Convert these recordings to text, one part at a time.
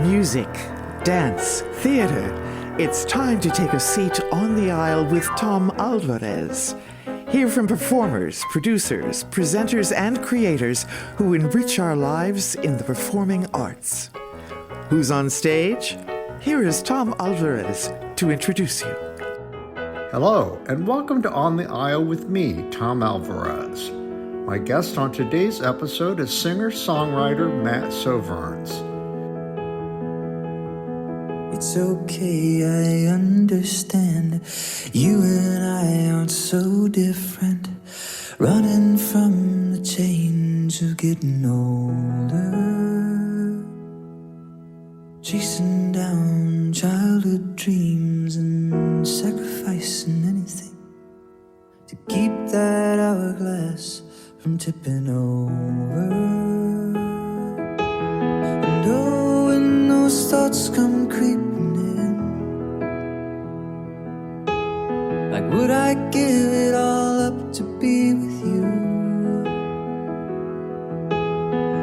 Music, dance, theater. It's time to take a seat on the aisle with Tom Alvarez. Hear from performers, producers, presenters, and creators who enrich our lives in the performing arts. Who's on stage? Here is Tom Alvarez to introduce you. Hello, and welcome to On the Aisle with me, Tom Alvarez. My guest on today's episode is singer-songwriter Matt Soverns. It's okay, I understand. You and I aren't so different. Running from the change of getting older. Chasing down childhood dreams and sacrificing anything to keep that hourglass from tipping over. And oh, when those thoughts come creeping in, like would I give it all up to be with you?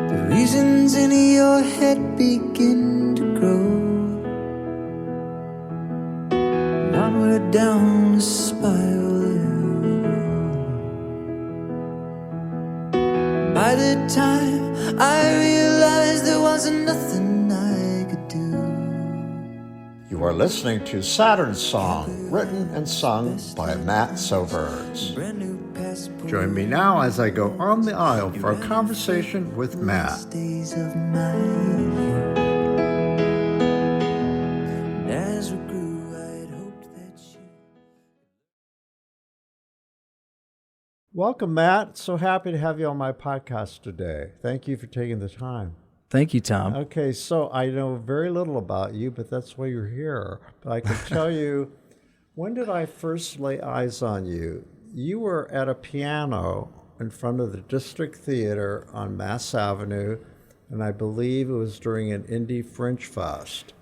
The reasons in your head begin to grow, and onward down the spiral. By the time I realized there wasn't nothing I could do. You are listening to Saturn's Song, written and sung by Matt Soverns. Join me now as I go on the aisle for a conversation with Matt. Welcome, Matt. So happy to have you on my podcast today. Thank you for taking the time. Thank you, Tom. Okay, so I know very little about you, but that's why you're here. But I can tell you, when did I first lay eyes on you? You were at a piano in front of the District Theater on Mass Avenue, and I believe it was during an indie Fringe Fest.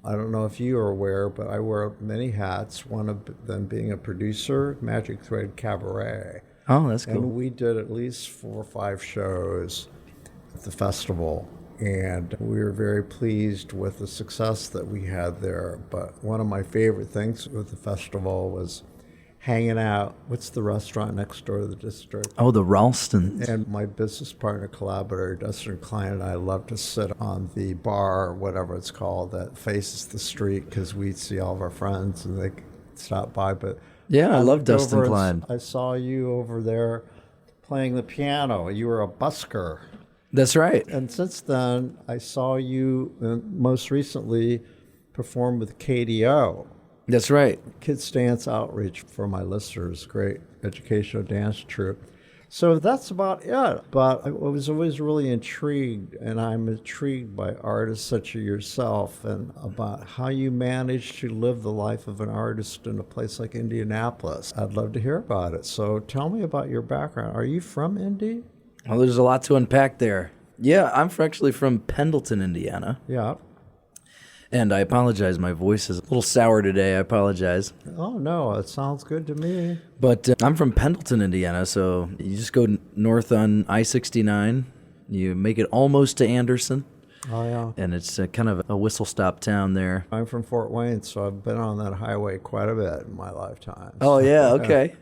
I don't know if you are aware, but I wear many hats, one of them being a producer, Magic Thread Cabaret. Oh, that's cool. And we did at least 4 or 5 shows at the festival, and we were very pleased with the success that we had there. But one of my favorite things with the festival was hanging out. What's the restaurant next door to the District? Oh, the Ralston. And my business partner, collaborator, Dustin Klein, and I love to sit on the bar, or whatever it's called, that faces the street, because we'd see all of our friends and they stop by. But yeah, I love Dustin Klein. I saw you over there playing the piano. You were a busker. That's right. And since then, I saw you most recently perform with KDO. That's right. Kids Dance Outreach, for my listeners, great educational dance troupe. So that's about it. But I was always really intrigued, and I'm intrigued by artists such as yourself and about how you manage to live the life of an artist in a place like Indianapolis. I'd love to hear about it. So tell me about your background. Are you from Indy? Well, there's a lot to unpack there. Yeah, I'm actually from Pendleton, Indiana. Yeah. And I apologize, my voice is a little sour today. I apologize. Oh, no, it sounds good to me. But I'm from Pendleton, Indiana, so you just go north on I-69. You make it almost to Anderson. Oh, yeah. And it's kind of a whistle-stop town there. I'm from Fort Wayne, so I've been on that highway quite a bit in my lifetime. Oh, yeah, okay.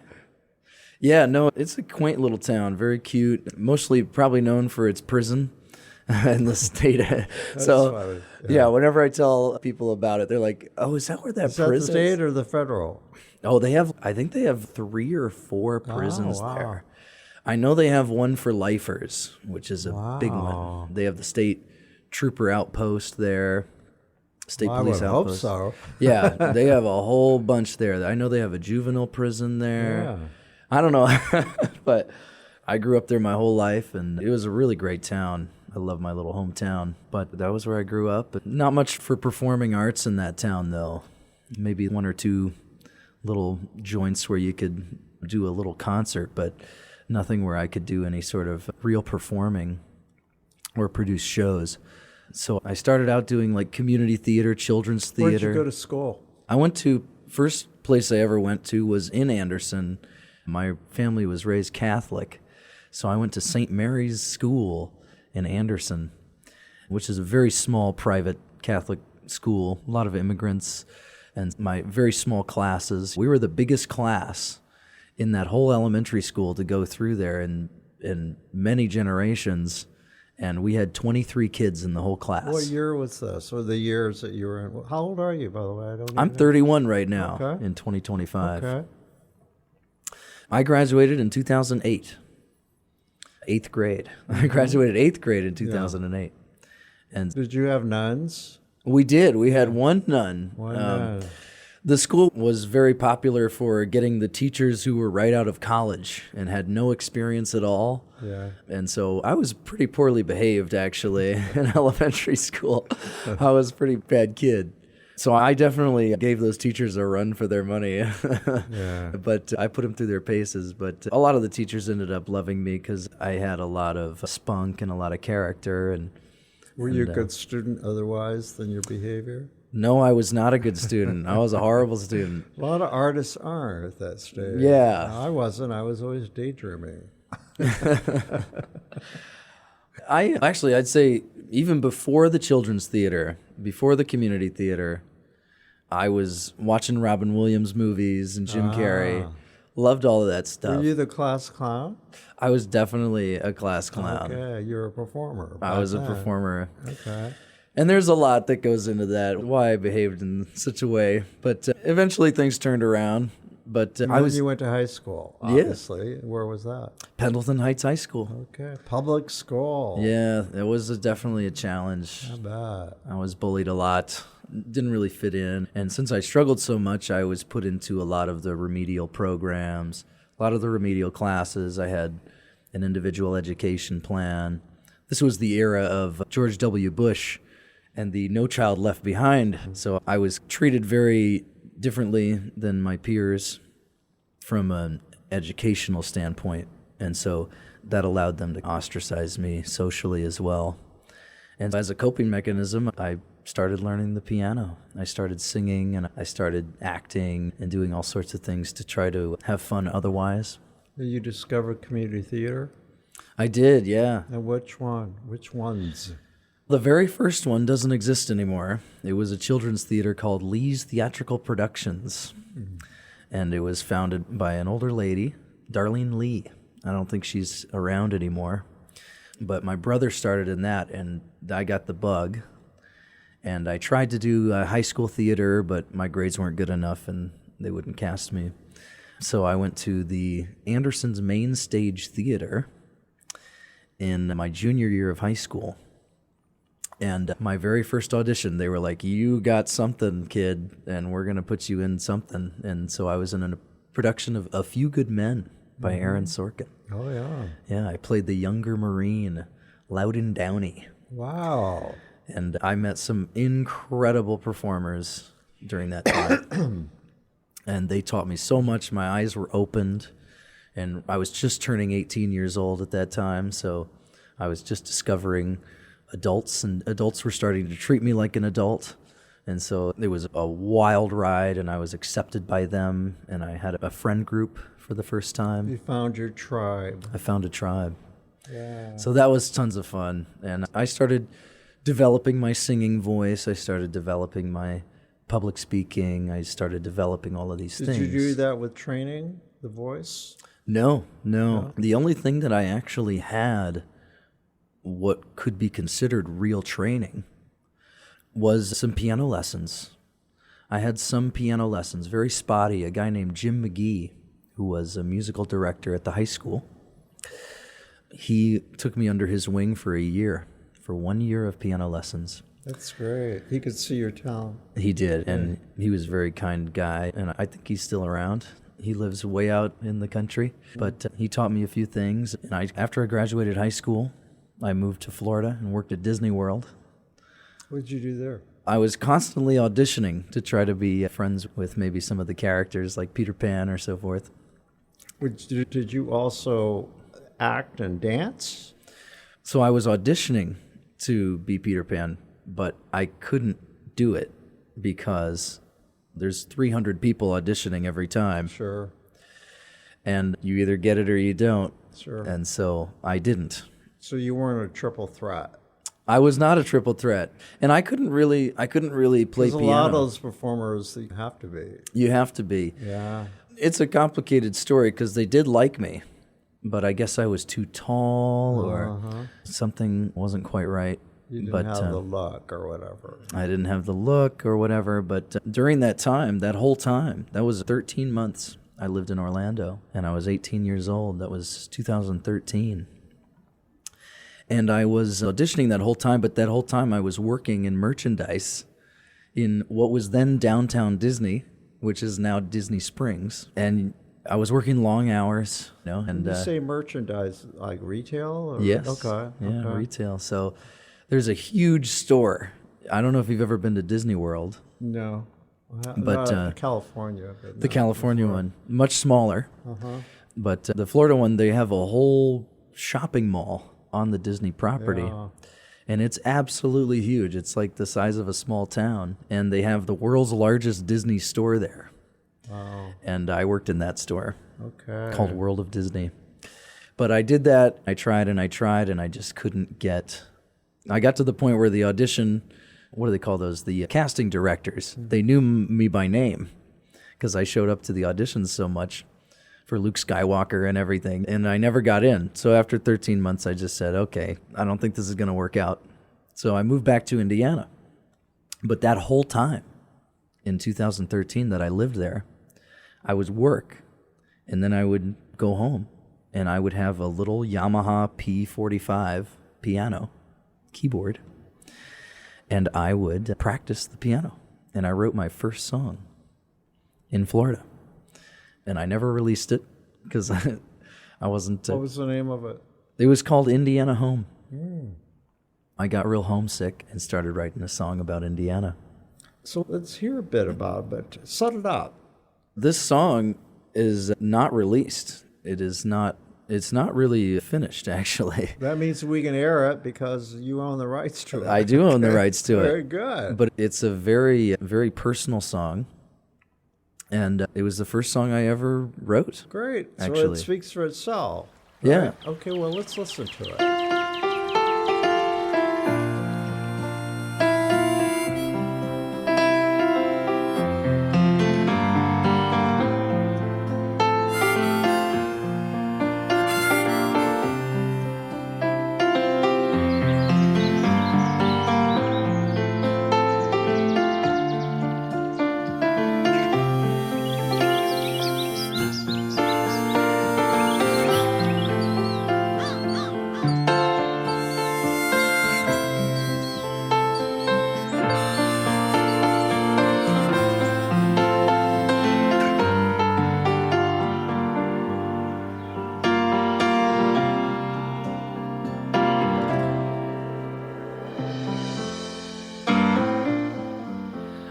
Yeah, no, it's a quaint little town, very cute, mostly probably known for its prison. In the state. So, yeah, whenever I tell people about it, they're like, oh, is that where that prison is? Is that the state or the federal? Oh, I think they have 3 or 4 prisons wow. there. I know they have one for lifers, which is a big one. They have the state trooper outpost there, state police outpost. I would hope so. Yeah, they have a whole bunch there. I know they have a juvenile prison there. Yeah. I don't know, but I grew up there my whole life, and it was a really great town. I love my little hometown, but that was where I grew up. Not much for performing arts in that town, though. Maybe 1 or 2 little joints where you could do a little concert, but nothing where I could do any sort of real performing or produce shows. So I started out doing like community theater, children's theater. Where'd you go to school? I went to, first place I ever went to was in Anderson. My family was raised Catholic, so I went to St. Mary's School in Anderson, which is a very small private Catholic school, a lot of immigrants, and my very small classes. We were the biggest class in that whole elementary school to go through there in many generations, and we had 23 kids in the whole class. What year was this, or the years that you were in? How old are you, by the way? I'm 31 right now, Okay. in 2025. Okay. I graduated in 2008, 8th grade. I graduated 8th grade in 2008. And Did you have nuns? we did. We had one nun. One nun. The school was very popular for getting the teachers who were right out of college and had no experience at all. Yeah. And so I was pretty poorly behaved, actually, in elementary school. I was a pretty bad kid. So I definitely gave those teachers a run for their money. Yeah. But I put them through their paces. But a lot of the teachers ended up loving me because I had a lot of spunk and a lot of character. And Were you a good student otherwise than your behavior? no, I was not a good student. I was a horrible student. A lot of artists aren't at that stage. Yeah. I wasn't. I was always daydreaming. I'd say even before the children's theater, before the community theater, I was watching Robin Williams movies and Jim Carrey. Loved all of that stuff. Were you the class clown? I was definitely a class clown. Okay, you're a performer. I was a back then. performer. Okay. And there's a lot that goes into that, why I behaved in such a way. But eventually things turned around. But And I then was you went to high school, Yeah. obviously. Where was that? Pendleton Heights High School. Okay. Public school. Yeah, it was definitely a challenge. I bet. I was bullied a lot, didn't really fit in. And since I struggled so much, I was put into a lot of the remedial programs, a lot of the remedial classes. I had an individual education plan. This was the era of George W. Bush and the No Child Left Behind. So I was treated very differently than my peers from an educational standpoint. And so that allowed them to ostracize me socially as well. And as a coping mechanism, I started learning the piano. I started singing and I started acting and doing all sorts of things to try to have fun otherwise. Did you discover community theater? I did, yeah. And which one? Which ones? The very first one doesn't exist anymore. It was a children's theater called Lee's Theatrical Productions. And it was founded by an older lady, Darlene Lee. I don't think she's around anymore. But my brother started in that, and I got the bug. And I tried to do high school theater, but my grades weren't good enough, and they wouldn't cast me. So I went to the Anderson's Main Stage Theater in my junior year of high school. And my very first audition, they were like, "You got something, kid, and we're going to put you in something." And so I was in a production of A Few Good Men by Aaron Sorkin. Oh, yeah. Yeah, I played the younger Marine, Loudon Downey. Wow. And I met some incredible performers during that time. And they taught me so much. My eyes were opened. And I was just turning 18 years old at that time. So I was just discovering adults, and adults were starting to treat me like an adult. And so it was a wild ride, and I was accepted by them. And I had a friend group for the first time. You found your tribe. I found a tribe. Yeah. So that was tons of fun. And I started developing my singing voice. I started developing my public speaking. I started developing all of these things. Did you do that with training, the voice? No. The only thing that I actually had, what could be considered real training, was some piano lessons. I had some piano lessons, very spotty. A guy named Jim McGee, who was a musical director at the high school, he took me under his wing for 1 year of piano lessons. That's great. He could see your talent. He did, and he was a very kind guy, and I think he's still around. He lives way out in the country, but he taught me a few things. And after I graduated high school, I moved to Florida and worked at Disney World. What did you do there? I was constantly auditioning to try to be friends with maybe some of the characters like Peter Pan or so forth. Did you also act and dance? So I was auditioning to be Peter Pan, but I couldn't do it because there's 300 people auditioning every time. Sure. And you either get it or you don't. Sure. And so I didn't. So you weren't a triple threat? I was not a triple threat, and I couldn't really play There's piano. a lot of those performers that you have to be. You have to be. Yeah. It's a complicated story because they did like me, but I guess I was too tall or something wasn't quite right. You didn't have the luck or whatever. I didn't have the look or whatever, but during that time, that whole time, that was 13 months I lived in Orlando, and I was 18 years old. That was 2013. And I was auditioning that whole time, but that whole time I was working in merchandise in what was then downtown Disney, which is now Disney Springs. And I was working long hours, you know. And you say merchandise, like retail? Or? Yes. Okay. Yeah, okay. retail. So there's a huge store. I don't know if you've ever been to Disney World. No. But California. But the California one, much smaller. But the Florida one, they have a whole shopping mall on the Disney property. Yeah. And it's absolutely huge. It's like the size of a small town. And they have the world's largest Disney store there. Wow. And I worked in that store Okay. called World of Disney. But I did that. I tried and I just couldn't get... I got to the point where the audition... What do they call those? The casting directors. They knew me by name because I showed up to the auditions so much for Luke Skywalker and everything, and I never got in. So after 13 months, I just said, okay, I don't think this is going to work out. So I moved back to Indiana. But that whole time in 2013 that I lived there, I would work, and then I would go home, and I would have a little Yamaha P45 piano keyboard, and I would practice the piano. And I wrote my first song in Florida. And I never released it because I wasn't... What was the name of it? It was called Indiana Home. I got real homesick and started writing a song about Indiana. So let's hear a bit about it, but set it up. This song is not released. It's not really finished, actually. That means we can air it because you own the rights to it. I do own the rights to it. Very good. But it's a very, very personal song. And it was the first song I ever wrote. Great. So Actually. it speaks for itself. Yeah. Right? Okay, well, let's listen to it.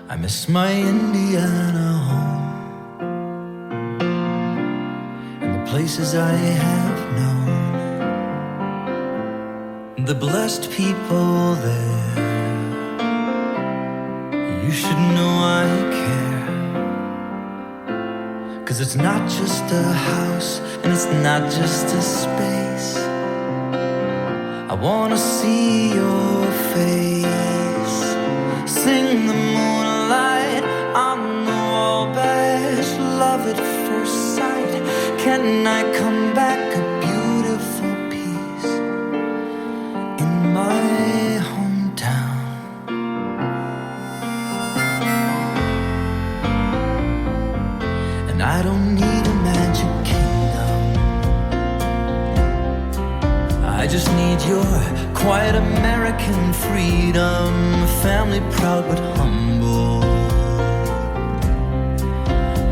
I miss my Indiana home and the places I have known, the blessed people there. You should know I care, 'cause it's not just a house and it's not just a space. I wanna see your face, sing the moonlight on the Wabash, love at first sight. Can I come back a beautiful piece in my hometown? And I don't need a magic kingdom, I just need your quiet American freedom, family proud but humble.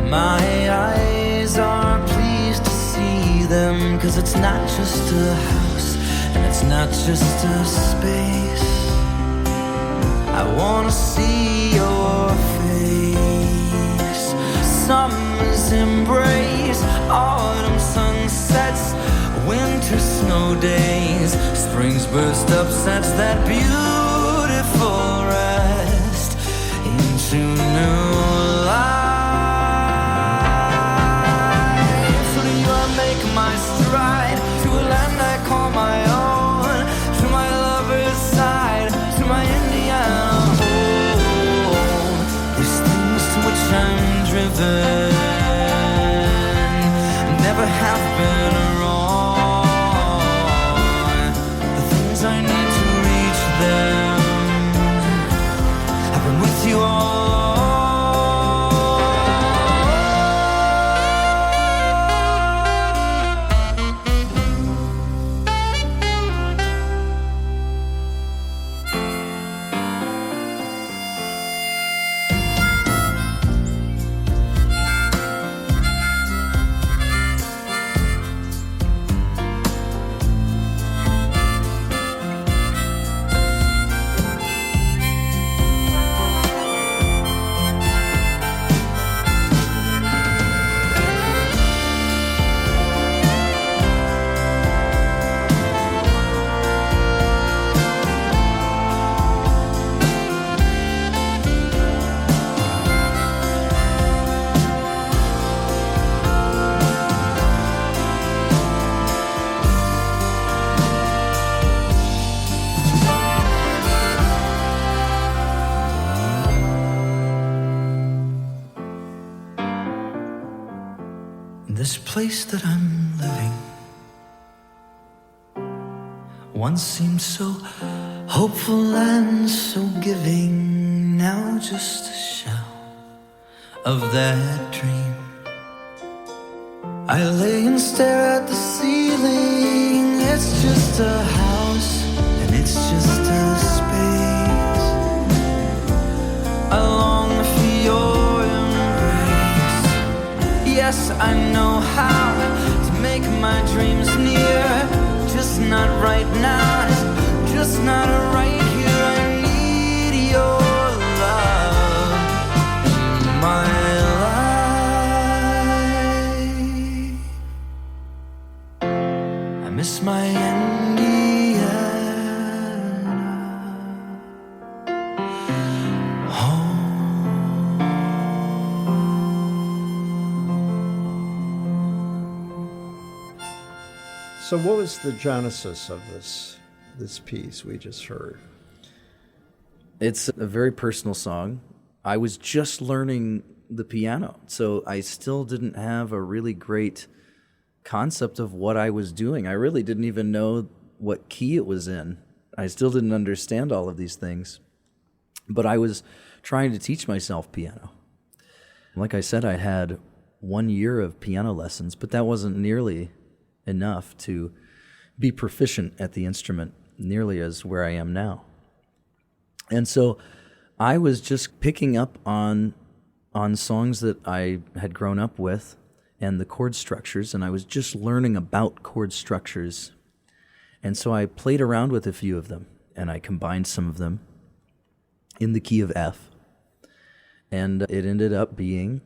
My eyes are pleased to see them, 'cause it's not just a house and it's not just a space. I wanna see your face, summer's embrace, autumn sunsets, winter snow days, spring's burst upsets, that beautiful rest into new life. To you I make my stride, to a land I call my own, to my lover's side this place that I'm living once seemed so hopeful and so giving, now just a shell of that dream. I lay and stare at the ceiling. It's just a house and it's just a space. I long for your embrace. Yes, I know how to make my dreams near, just not right now, just not right here. I need your love, my life. I miss my Indiana home. So what was the genesis of this piece we just heard? It's a very personal song. I was just learning the piano, so I still didn't have a really great concept of what I was doing. I really didn't even know what key it was in. I still didn't understand all of these things. But I was trying to teach myself piano. Like I said, I had 1 year of piano lessons, but that wasn't nearly enough to be proficient at the instrument, nearly as where I am now. And so I was just picking up on songs that I had grown up with and the chord structures, and I was just learning about chord structures. And so I played around with a few of them, and I combined some of them in the key of F. And it ended up being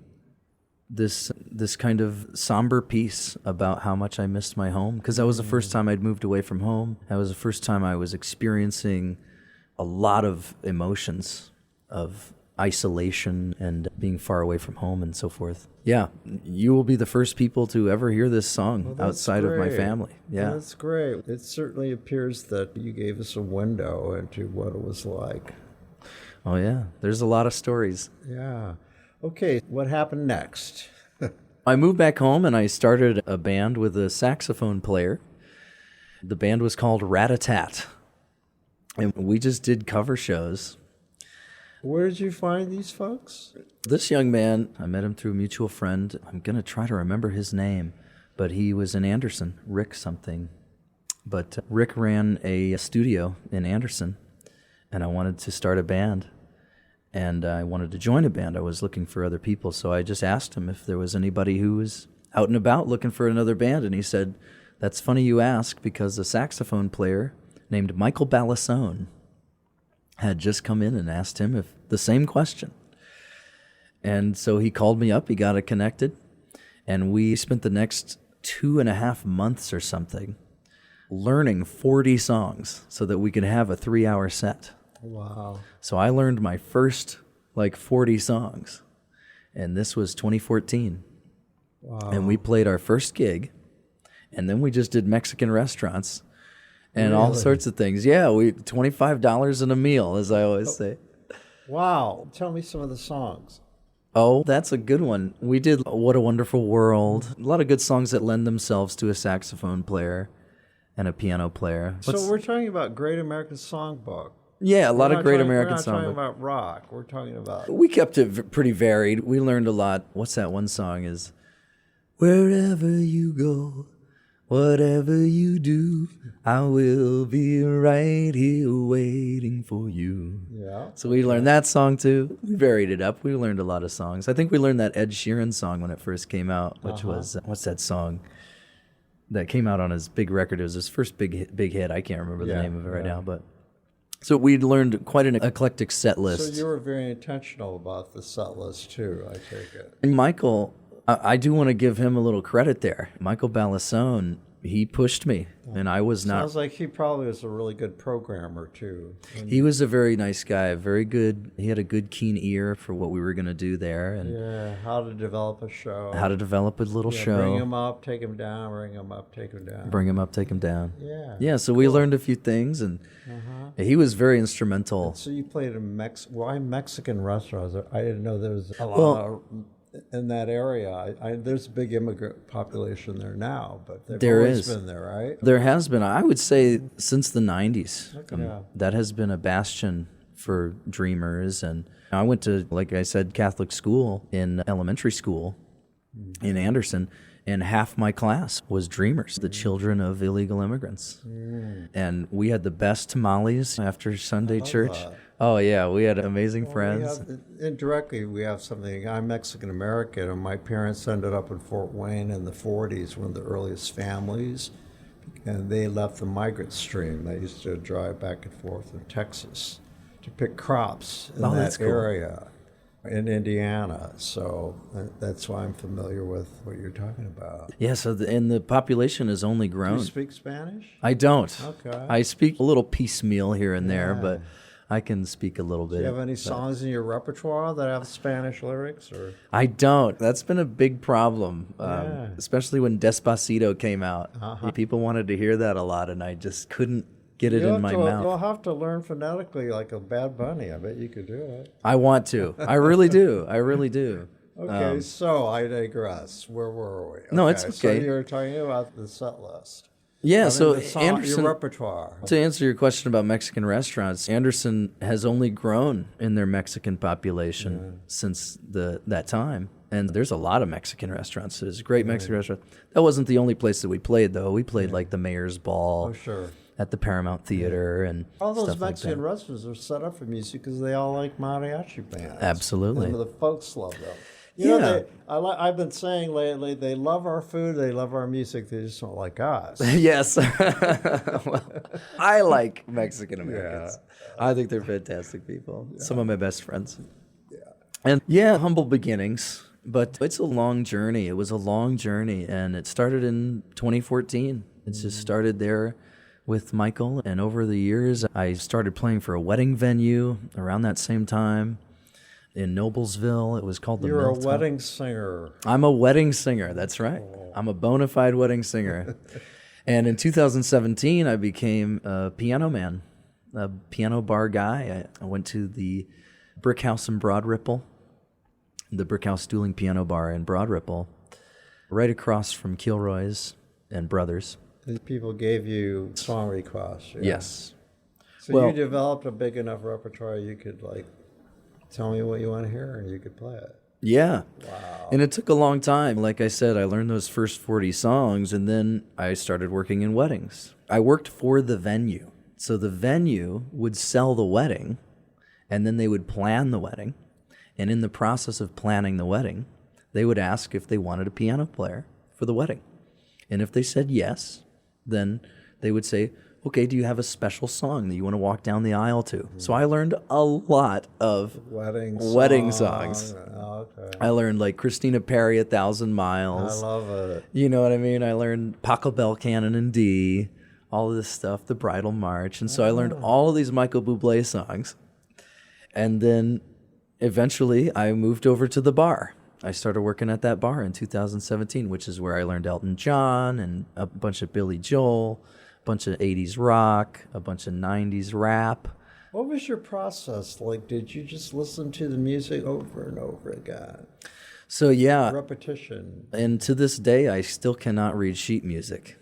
this kind of somber piece about how much I missed my home, because that was the first time I'd moved away from home. That was the first time I was experiencing a lot of emotions of isolation and being far away from home and so forth. Yeah, you will be the first people to ever hear this song outside of my family. Yeah, That's great. It certainly appears that you gave us a window into what it was like. Oh yeah, there's a lot of stories. Yeah. Okay, what happened next? I moved back home and I started a band with a saxophone player. The band was called Rat-a-Tat, and we just did cover shows. Where did you find these folks? This young man, I met him through a mutual friend. I'm going to try to remember his name, but he was in Anderson, Rick something. But Rick ran a studio in Anderson, and I wanted to start a band. And I wanted to join a band. I was looking for other people, so I just asked him if there was anybody who was out and about looking for another band, and he said, "That's funny you ask, because a saxophone player named Michael Ballasone had just come in and asked him if the same question." And so he called me up, he got it connected, and we spent the next 2.5 months or something learning 40 songs so that we could have a 3-hour set. Wow. So I learned my first 40 songs, and this was 2014. Wow. And we played our first gig, and then we just did Mexican restaurants and all sorts of things. Yeah, we $25 in a meal, as I always say. Wow. Tell me some of the songs. Oh, that's a good one. We did What a Wonderful World. A lot of good songs that lend themselves to a saxophone player and a piano player. So we're talking about Great American Songbook. Yeah, a lot of Great American Songbook. We're not talking songbook. about rock. We're talking about... We kept it pretty varied. We learned a lot. What's that one song is? Wherever you go, whatever you do, I will be right here waiting for you. Yeah. So we learned that song too. We varied it up. We learned a lot of songs. I think we learned that Ed Sheeran song when it first came out, which was, what's that song that came out on his big record? It was his first big hit. I can't remember the name of it right now, but... So we learned quite an eclectic set list. So you were very intentional about the set list too, I take it. And Michael, I do want to give him a little credit there. Michael Ballasone, he pushed me, and I was not. Sounds like he probably was a really good programmer too. He was a very nice guy, very good. He had a good, keen ear for what we were going to do there, and Yeah, how to develop a show. how to develop a little show. Bring him up, take him down, bring him up, take him down. Bring him up, take him down. Yeah. Yeah, so we learned a few things, and he was very instrumental. So you played in why Mexican restaurants? I didn't know there was a lot of in that area. There's a big immigrant population there now, but they've There always is. been there, right? There has been, I would say, since the 90s. Yeah. That has been a bastion for dreamers. And I went to, like I said, Catholic school in elementary school in Anderson, and half my class was dreamers, the children of illegal immigrants. And we had the best tamales after Sunday church. that. Oh, yeah, we had amazing friends. Indirectly, we have something. I'm Mexican-American, and my parents ended up in Fort Wayne in the 40s, one of the earliest families, and they left the migrant stream. They used to drive back and forth in Texas to pick crops in that's that cool. area in Indiana. So that's why I'm familiar with what you're talking about. Yeah, so and the population has only Do grown. you speak Spanish? I don't. Okay. I speak a little piecemeal here and there, Yeah. but I can speak a little bit. Do you have any songs in your repertoire that have Spanish lyrics? Or I don't. That's been a big problem, Yeah. especially when Despacito came out. People wanted to hear that a lot, and I just couldn't get it in my mouth. You'll have to learn phonetically like a Bad Bunny. I bet you could do it. I want to. I really do. I really do. Okay, so I digress. Where were we? No, it's So okay. you were talking about the set list. Yeah, I mean, so the song, Anderson, your repertoire. to answer your question about Mexican restaurants, Anderson has only grown in their Mexican population since that time. And there's a lot of Mexican restaurants. There's a great Mexican restaurant. That wasn't the only place that we played, though. We played like the Mayor's Ball Oh, sure. at the Paramount Theater and All those stuff like Mexican that. restaurants are set up for music because they all like mariachi bands. Absolutely. And the folks love them. You know, Yeah. I've been saying lately, they love our food, they love our music, they just don't like us. Yes. Well, I like Mexican Americans. I think they're fantastic people. Some of my best friends. And yeah, humble beginnings, but it's a long journey. It was a long journey, and it started in 2014. It just started there with Michael, and over the years, I started playing for a wedding venue around that same time in Noblesville. It was called the You're a Milltop. wedding singer. I'm a wedding singer, that's right. I'm a bona fide wedding singer. And in 2017, I became a piano man, a piano bar guy. I went to the Brick House in Broad Ripple, the Brick House Dueling Piano Bar in Broad Ripple, right across from Kilroy's and Brothers. These people gave you song requests. Yeah? Yes. So Well- you developed a big enough repertoire you could like tell me what you want to hear and you could play it. Yeah. Wow. And it took a long time. Like I said, I learned those first 40 songs, and then I started working in weddings. I worked for the venue. So the venue would sell the wedding, and then they would plan the wedding. And in the process of planning the wedding, they would ask if they wanted a piano player for the wedding. And if they said yes, then they would say, okay, do you have a special song that you want to walk down the aisle to? So I learned a lot of Wedding songs. Oh, okay. I learned like Christina Perri, 1,000 Miles. I love it. You know what I mean? I learned Pachelbel Canon in D, all of this stuff, the Bridal March. And so I learned all of these Michael Bublé songs. And then eventually I moved over to the bar. I started working at that bar in 2017, which is where I learned Elton John and a bunch of Billy Joel, a bunch of 80s rock, a bunch of 90s rap. What was your process like? Did you just listen to the music over and over again? So yeah, Repetition. and to this day, I still cannot read sheet music.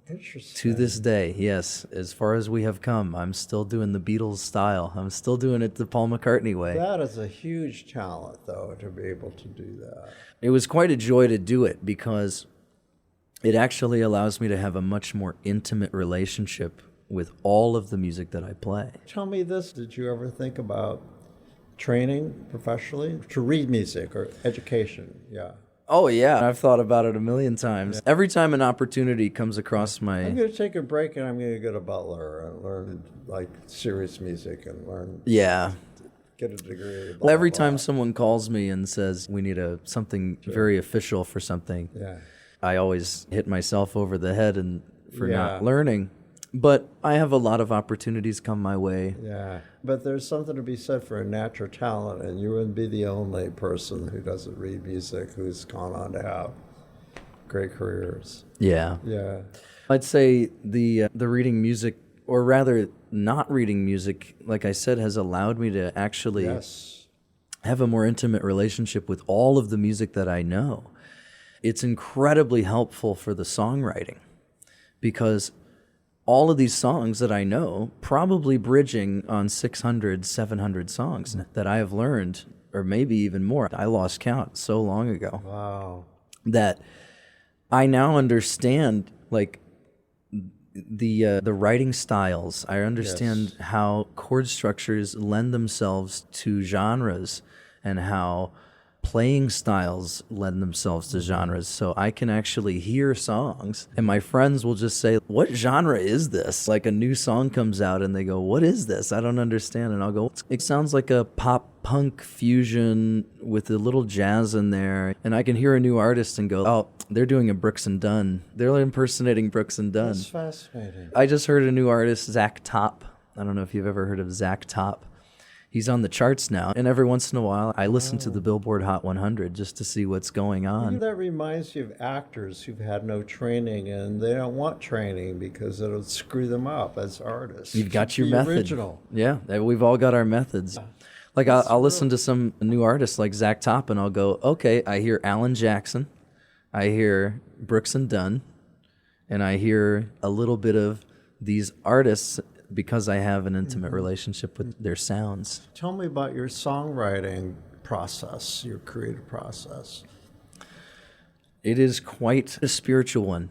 Interesting. To this day, yes. As far as we have come, I'm still doing the Beatles style. I'm still doing it the Paul McCartney way. That is a huge talent, though, to be able to do that. It was quite a joy to do it because it actually allows me to have a much more intimate relationship with all of the music that I play. Tell me this, did you ever think about training professionally to read music or education? Yeah. Oh, yeah. I've thought about it a million times. Every time an opportunity comes across I'm my... going to take a break and I'm going to go to Butler and learn like serious music and learn, Yeah. get a degree. Blah, Well, every blah. time someone calls me and says, we need something very official for something, Yeah. I always hit myself over the head for Yeah. not learning. But I have a lot of opportunities come my way. Yeah, but there's something to be said for a natural talent, and you wouldn't be the only person who doesn't read music who's gone on to have great careers. Yeah. Yeah, I'd say the reading music, or rather not reading music, like I said, has allowed me to actually yes, have a more intimate relationship with all of the music that I know, it's incredibly helpful for the songwriting, because all of these songs that I know, probably bridging on 600, 700 songs that I have learned, or maybe even more. I lost count so long ago. Wow. That I now understand, like, the writing styles. I understand how chord structures lend themselves to genres, and how playing styles lend themselves to genres. So I can actually hear songs, and my friends will just say, "What genre is this?" Like a new song comes out and they go, "What is this? I don't understand." And I'll go, "It sounds like a pop punk fusion with a little jazz in there." And I can hear a new artist and go, "Oh, they're doing a Brooks and Dunn. They're impersonating Brooks and Dunn." That's fascinating. I just heard a new artist, Zach Top. I don't know if you've ever heard of Zach Top. He's on the charts now, and every once in a while I listen to the Billboard Hot 100 just to see what's going on. That reminds you of actors who've had no training, and they don't want training because it'll screw them up as artists. You've got your The method. original. Yeah, we've all got our methods. Like I'll listen to some new artists like Zach Top, and I'll go, okay, I hear Alan Jackson, I hear Brooks and Dunn, and I hear a little bit of these artists because I have an intimate relationship with their sounds. Tell me about your songwriting process, your creative process. It is quite a spiritual one.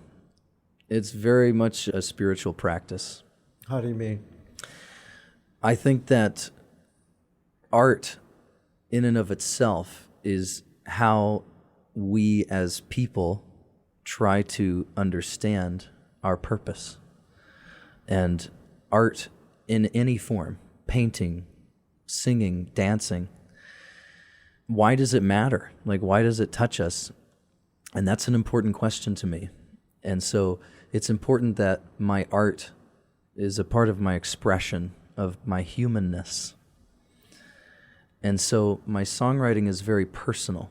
It's very much a spiritual practice. How do you mean? I think that art in and of itself is how we as people try to understand our purpose. And art in any form, painting, singing, dancing, why does it matter? Like, why does it touch us? And that's an important question to me. And so it's important that my art is a part of my expression of my humanness. And so my songwriting is very personal.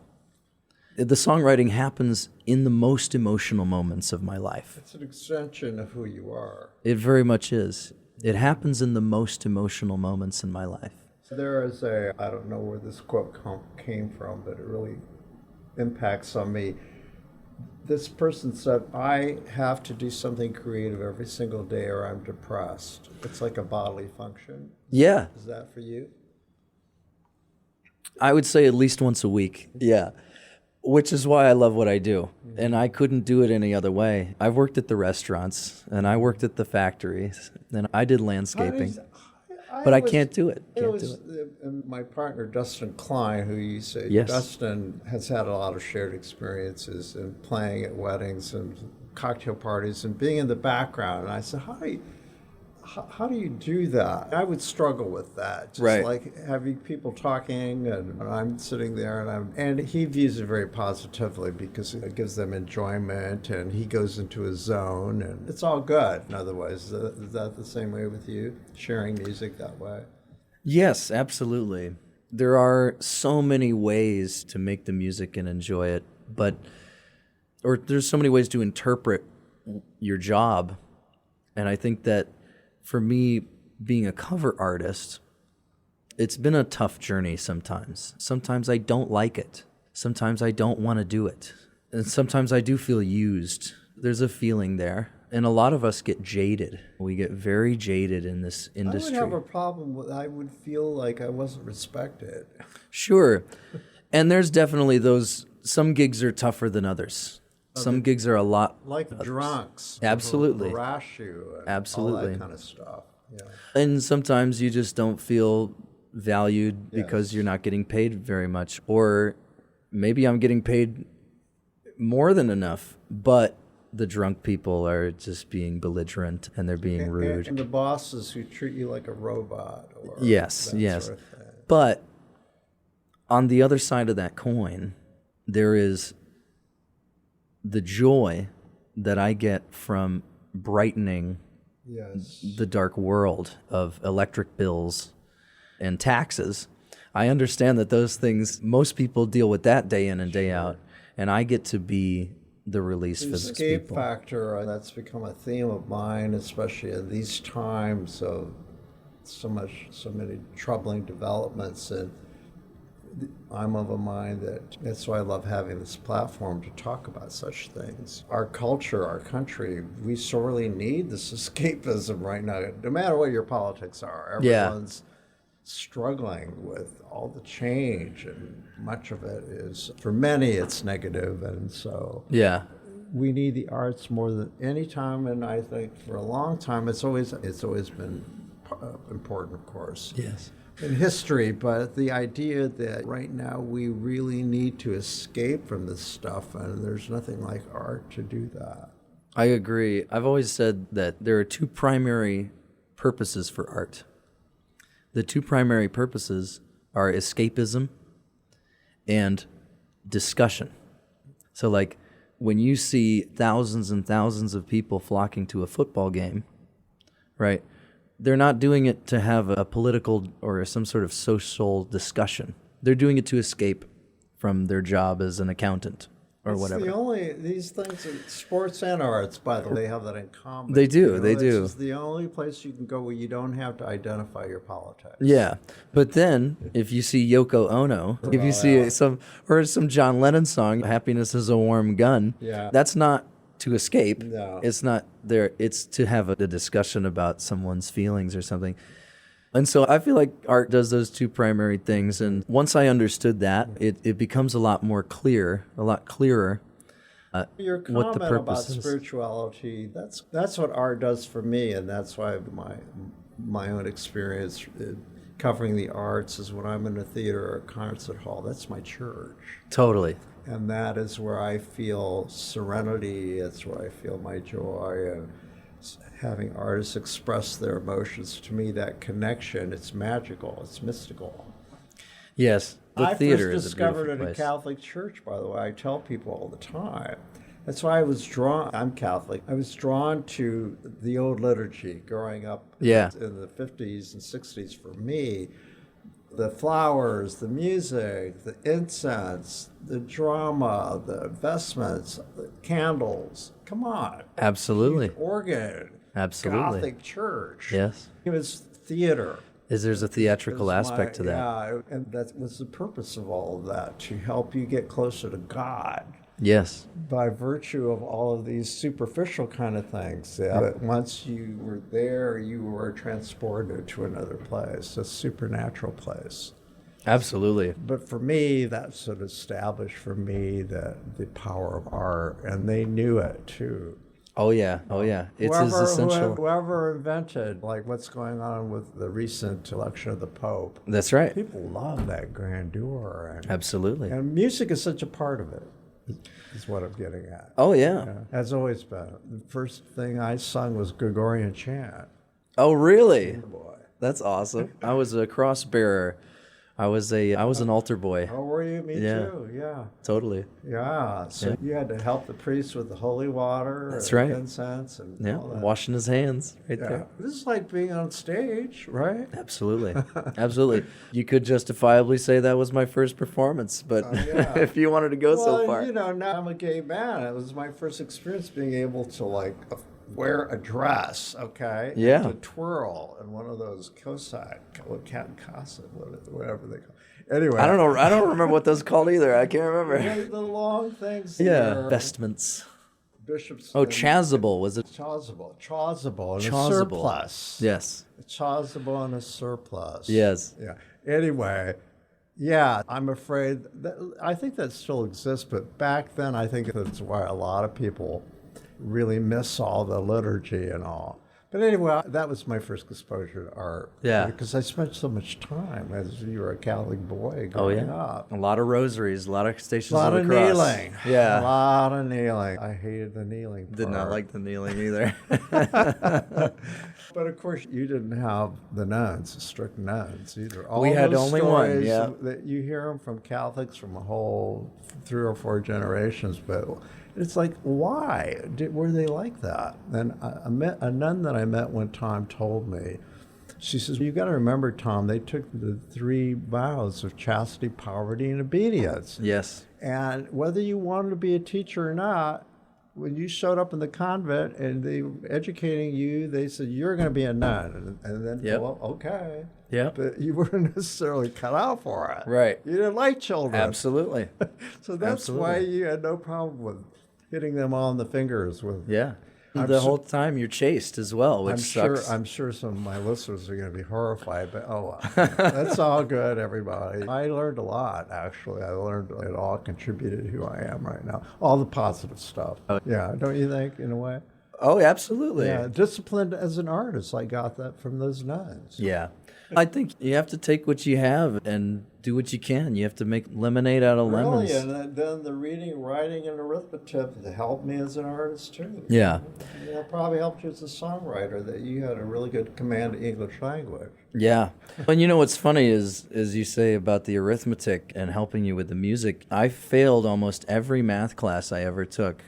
The songwriting happens in the most emotional moments of my life. It's an extension of who you are. It very much is. It happens in the most emotional moments in my life. There is I don't know where this quote came from, but it really impacts on me. This person said, I have to do something creative every single day or I'm depressed. It's like a bodily function. Yeah. Is that for you? I would say at least once a week. Yeah. Which is why I love what I do. And I couldn't do it any other way. I've worked at the restaurants, and I worked at the factories, and I did landscaping. But I can't do it. My partner, Dustin Klein, who you say, Yes. Dustin has had a lot of shared experiences in playing at weddings and cocktail parties and being in the background. And I said, how do you do that? I would struggle with that. Just Right. like having people talking and I'm sitting there and he views it very positively because it gives them enjoyment and he goes into a zone and it's all good. In other ways, is that the same way with you, sharing music that way? Yes, absolutely. There are so many ways to make the music and enjoy it, or there's so many ways to interpret your job. And I think that for me, being a cover artist, it's been a tough journey sometimes. Sometimes I don't like it. Sometimes I don't want to do it. And sometimes I do feel used. There's a feeling there. And a lot of us get jaded. We get very jaded in this industry. I would have a problem with, I would feel like I wasn't respected. Sure. And there's definitely some gigs are tougher than others. Some gigs are a lot like drunks. Absolutely. Harass you. And Absolutely. all that kind of stuff. Yeah. And sometimes you just don't feel valued because you're not getting paid very much. Or maybe I'm getting paid more than enough, but the drunk people are just being belligerent and they're being rude. And the bosses who treat you like a robot. Or Yes. Sort of thing. But on the other side of that coin, there is the joy that I get from brightening the dark world of electric bills and taxes. I understand that those things, most people deal with that day in and day out, and I get to be the release for those escape people. factor, that's become a theme of mine, especially in these times of so many troubling developments. And I'm of a mind that's why I love having this platform to talk about such things. Our culture, our country, we sorely need this escapism right now. No matter what your politics are, everyone's struggling with all the change, and much of it is, for many, it's negative, and so we need the arts more than any time, and I think for a long time it's always been important, of course. Yes. In history, but the idea that right now we really need to escape from this stuff, and there's nothing like art to do that. I agree. I've always said that there are two primary purposes for art. The two primary purposes are escapism and discussion. So like when you see thousands and thousands of people flocking to a football game, right? They're not doing it to have a political or some sort of social discussion. They're doing it to escape from their job as an accountant or whatever. These things, sports and arts, by the way, they have that in common. They do, they do. It's the only place you can go where you don't have to identify your politics. Yeah, but then if you see Yoko Ono, if you see some John Lennon song, "Happiness is a Warm Gun," that's not to escape. No. It's not there. It's to have a discussion about someone's feelings or something. And so I feel like art does those two primary things. And once I understood that, it becomes a lot clearer Your what the comment about purpose is. spirituality, that's what art does for me, and that's why my own experience covering the arts is when I'm in a theater or a concert hall, that's my church. Totally. And that is where I feel serenity, it's where I feel my joy, and having artists express their emotions, to me, that connection, it's magical, it's mystical. Yes, the theater I first is a discovered beautiful it at place. a Catholic church, by the way. I tell people all the time. That's why I was drawn, I'm Catholic, I was drawn to the old liturgy growing up in the 50s and 60s for me. The flowers, the music, the incense, the drama, the vestments, the candles. Come on. Absolutely. Huge organ. Absolutely. Gothic church. Yes. It was theater. There's a theatrical aspect to that. Yeah, and that was the purpose of all of that, to help you get closer to God. Yes. By virtue of all of these superficial kind of things. But once you were there, you were transported to another place, a supernatural place. Absolutely. But for me, that sort of established for me the power of art, and they knew it too. Oh yeah. It's as essential. Whoever invented, like what's going on with the recent election of the Pope. That's right. People love that grandeur. Absolutely. And music is such a part of it, is what I'm getting at. Oh yeah. Has always been. The first thing I sung was Gregorian chant. Oh really? Oh, boy. That's awesome. I was a cross bearer. I was an altar boy. Oh, were you? Me too. Yeah. Totally. Yeah. So you had to help the priest with the holy water. That's and right. Incense and all that. Washing his hands right Yeah. there. This is like being on stage, right? Absolutely. Absolutely. You could justifiably say that was my first performance, but if you wanted to go so far. You know, now I'm a gay man. It was my first experience being able to wear a dress, okay? Yeah. And to twirl in one of those cat and casa, whatever they call it. Anyway. I don't know. I don't remember what those called either. I can't remember. The long things. Yeah. Vestments. Bishops. Oh, chasuble. Was it? Chasuble. And a Chasuble. surplus. Yes. A chasuble and a surplus. Yes. Yeah. Anyway. Yeah, I'm afraid I think that still exists, but back then I think that's why a lot of people really miss all the liturgy and all. But anyway, that was my first exposure to art. Yeah. Because I spent so much time as you were a Catholic boy growing up. A lot of rosaries, a lot of stations A lot of of the cross. kneeling. Yeah. A lot of kneeling. I hated the kneeling part. Did not like the kneeling either. But of course, you didn't have the nuns, the strict nuns either. All We had those only one, stories yeah. That you hear them from Catholics from a whole 3 or 4 generations, but it's like, why were they like that? And a nun that I met one time told me, she says, you got to remember, Tom, they took the 3 vows of chastity, poverty, and obedience. Yes. And whether you wanted to be a teacher or not, when you showed up in the convent and they were educating you, they said, you're going to be a nun. And then, well, okay. Yeah. but you weren't necessarily cut out for it. Right. You didn't like children. Absolutely. So that's why you had no problem with hitting them on the fingers with. Yeah. The whole time you're chased as well, which sucks. I'm sure some of my listeners are going to be horrified, but oh well. That's all good, everybody. I learned a lot, actually. I learned it all contributed to who I am right now. All the positive stuff. Yeah, don't you think, in a way? Oh, absolutely. Yeah, disciplined as an artist. I got that from those nuns. Yeah. I think you have to take what you have and do what you can. You have to make lemonade out of lemons. Really, and then the reading, writing, and arithmetic that helped me as an artist, too. Yeah. It probably helped you as a songwriter that you had a really good command of English language. Yeah. And you know what's funny is you say about the arithmetic and helping you with the music. I failed almost every math class I ever took,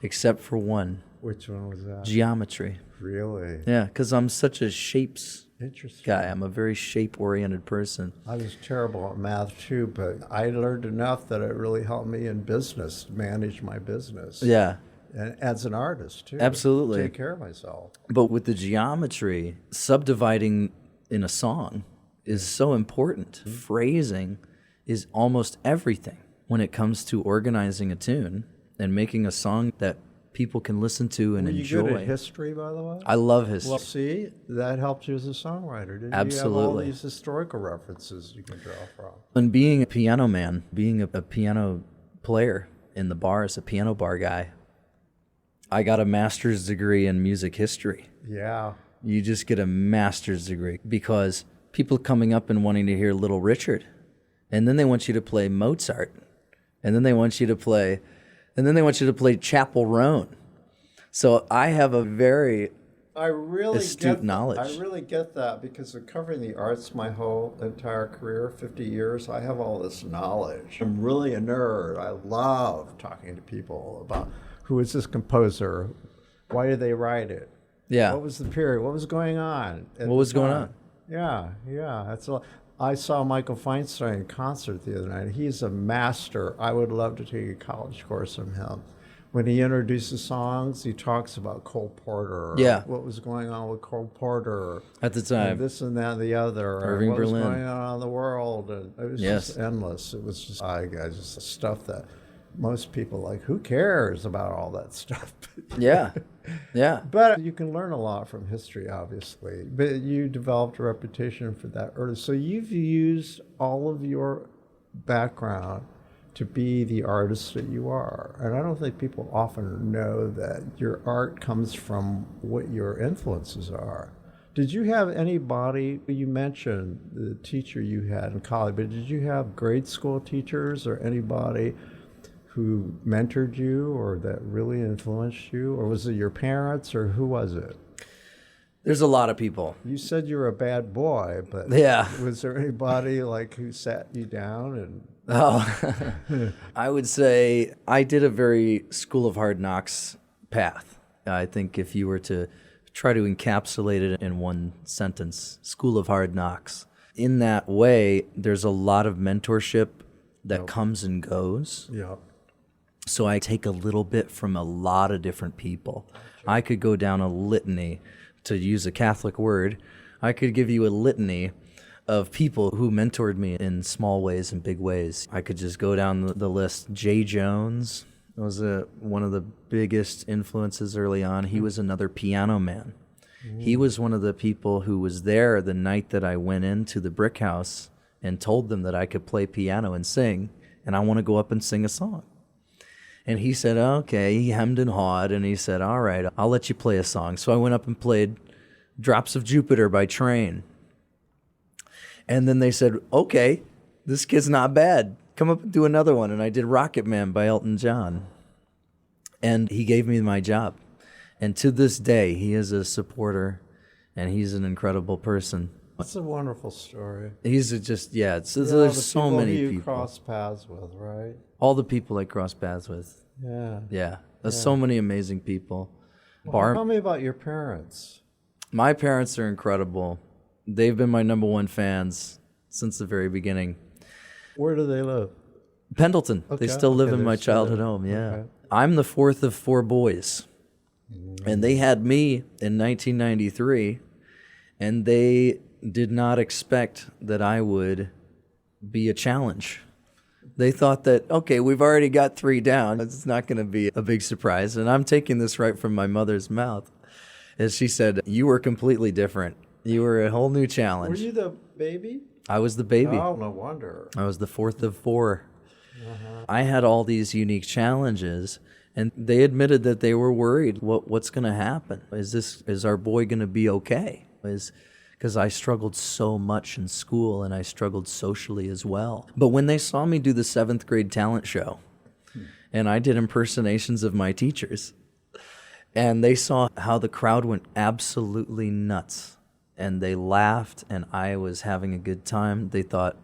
except for one. Which one was that? Geometry. Really? Yeah, because I'm such a shapes Interesting. guy. I'm a very shape-oriented person. I was terrible at math too, but I learned enough that it really helped me in business, to manage my business. Yeah. And as an artist too. Absolutely. Take care of myself. But with the geometry, subdividing in a song is so important. Mm-hmm. Phrasing is almost everything when it comes to organizing a tune and making a song that people can listen to and enjoy. You good at history, by the way? I love history. Well, see, that helped you as a songwriter, didn't Absolutely. you? You have all these historical references you can draw from. And being a piano man, being a piano player in the bars, a piano bar guy, I got a master's degree in music history. Yeah. You just get a master's degree because people coming up and wanting to hear Little Richard, and then they want you to play Mozart, and then they want you to play Chapel Roan. So I have a very astute knowledge. I really get that because of covering the arts my whole entire career, 50 years, I have all this knowledge. I'm really a nerd. I love talking to people about who is this composer, why did they write it? Yeah. What was the period? What was going on? What was going on? Yeah. That's a. I saw Michael Feinstein in concert the other night. He's a master. I would love to take a college course from him. When he introduces songs, he talks about Cole Porter. Yeah. What was going on with Cole Porter At the time. And this and that and the other. Irving what Berlin. was going on in the world. And it was Yes. just endless. It was just, just stuff that most people like, who cares about all that stuff? Yeah. But you can learn a lot from history, obviously. But you developed a reputation for that early. So you've used all of your background to be the artist that you are. And I don't think people often know that your art comes from what your influences are. Did you have anybody, you mentioned the teacher you had in college, but did you have grade school teachers or anybody who mentored you or that really influenced you? Or was it your parents or who was it? There's a lot of people. You said you were a bad boy, but yeah. Was there anybody like who sat you down and... Oh, I would say I did a very School of Hard Knocks path. I think if you were to try to encapsulate it in one sentence, School of Hard Knocks. In that way, there's a lot of mentorship that comes and goes. Yeah. So I take a little bit from a lot of different people. I could go down a litany, to use a Catholic word. I could give you a litany of people who mentored me in small ways and big ways. I could just go down the list. Jay Jones was one of the biggest influences early on. He was another piano man. He was one of the people who was there the night that I went into the brick house and told them that I could play piano and sing, and I want to go up and sing a song. And he said, okay. He hemmed and hawed, and he said, all right, I'll let you play a song. So I went up and played Drops of Jupiter by Train. And then they said, okay, this kid's not bad. Come up and do another one. And I did Rocket Man by Elton John. And he gave me my job. And to this day, he is a supporter, and he's an incredible person. That's a wonderful story. He's just, there's so many people. You cross paths with, right? All the people I cross paths with. Yeah. There's so many amazing people. Tell me about your parents. My parents are incredible. They've been my number one fans since the very beginning. Where do they live? Pendleton. Okay. They still live in my childhood home, yeah. Okay. I'm the fourth of four boys. And they had me in 1993, and they did not expect that I would be a challenge. They thought that, okay, we've already got 3 down. It's not going to be a big surprise. And I'm taking this right from my mother's mouth. As she said, you were completely different. You were a whole new challenge. Were you the baby? I was the baby. Oh, no wonder. I was the 4th of 4. I had all these unique challenges, and they admitted that they were worried. What's going to happen? Is our boy going to be okay? Because I struggled so much in school, and I struggled socially as well. But when they saw me do the 7th grade talent show, and I did impersonations of my teachers, and they saw how the crowd went absolutely nuts, and they laughed, and I was having a good time, they thought,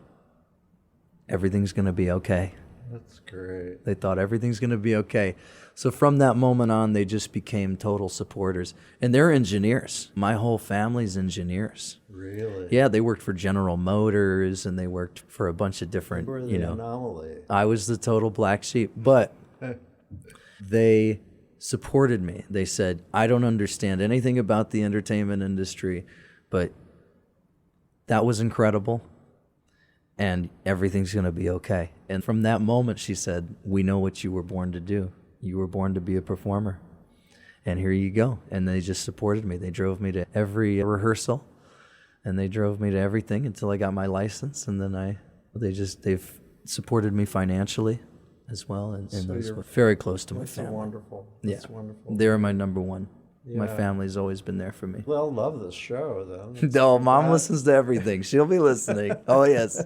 everything's going to be okay. That's great. They thought everything's going to be okay. So from that moment on, they just became total supporters. And they're engineers. My whole family's engineers. Really? Yeah, they worked for General Motors, and they worked for a bunch of different, You were the anomaly. I was the total black sheep. But they supported me. They said, I don't understand anything about the entertainment industry, but that was incredible. And everything's going to be okay. And from that moment, she said, we know what you were born to do. You were born to be a performer. And here you go. And they just supported me. They drove me to every rehearsal. And they drove me to everything until I got my license. And then they've supported me financially as well. And So those you're were very close to my That's family. wonderful. Yeah. That's wonderful. They're my number one. My Yeah. family's always been there for me. They'll love this show, then. No, Mom listens to everything. She'll be listening. Oh, yes.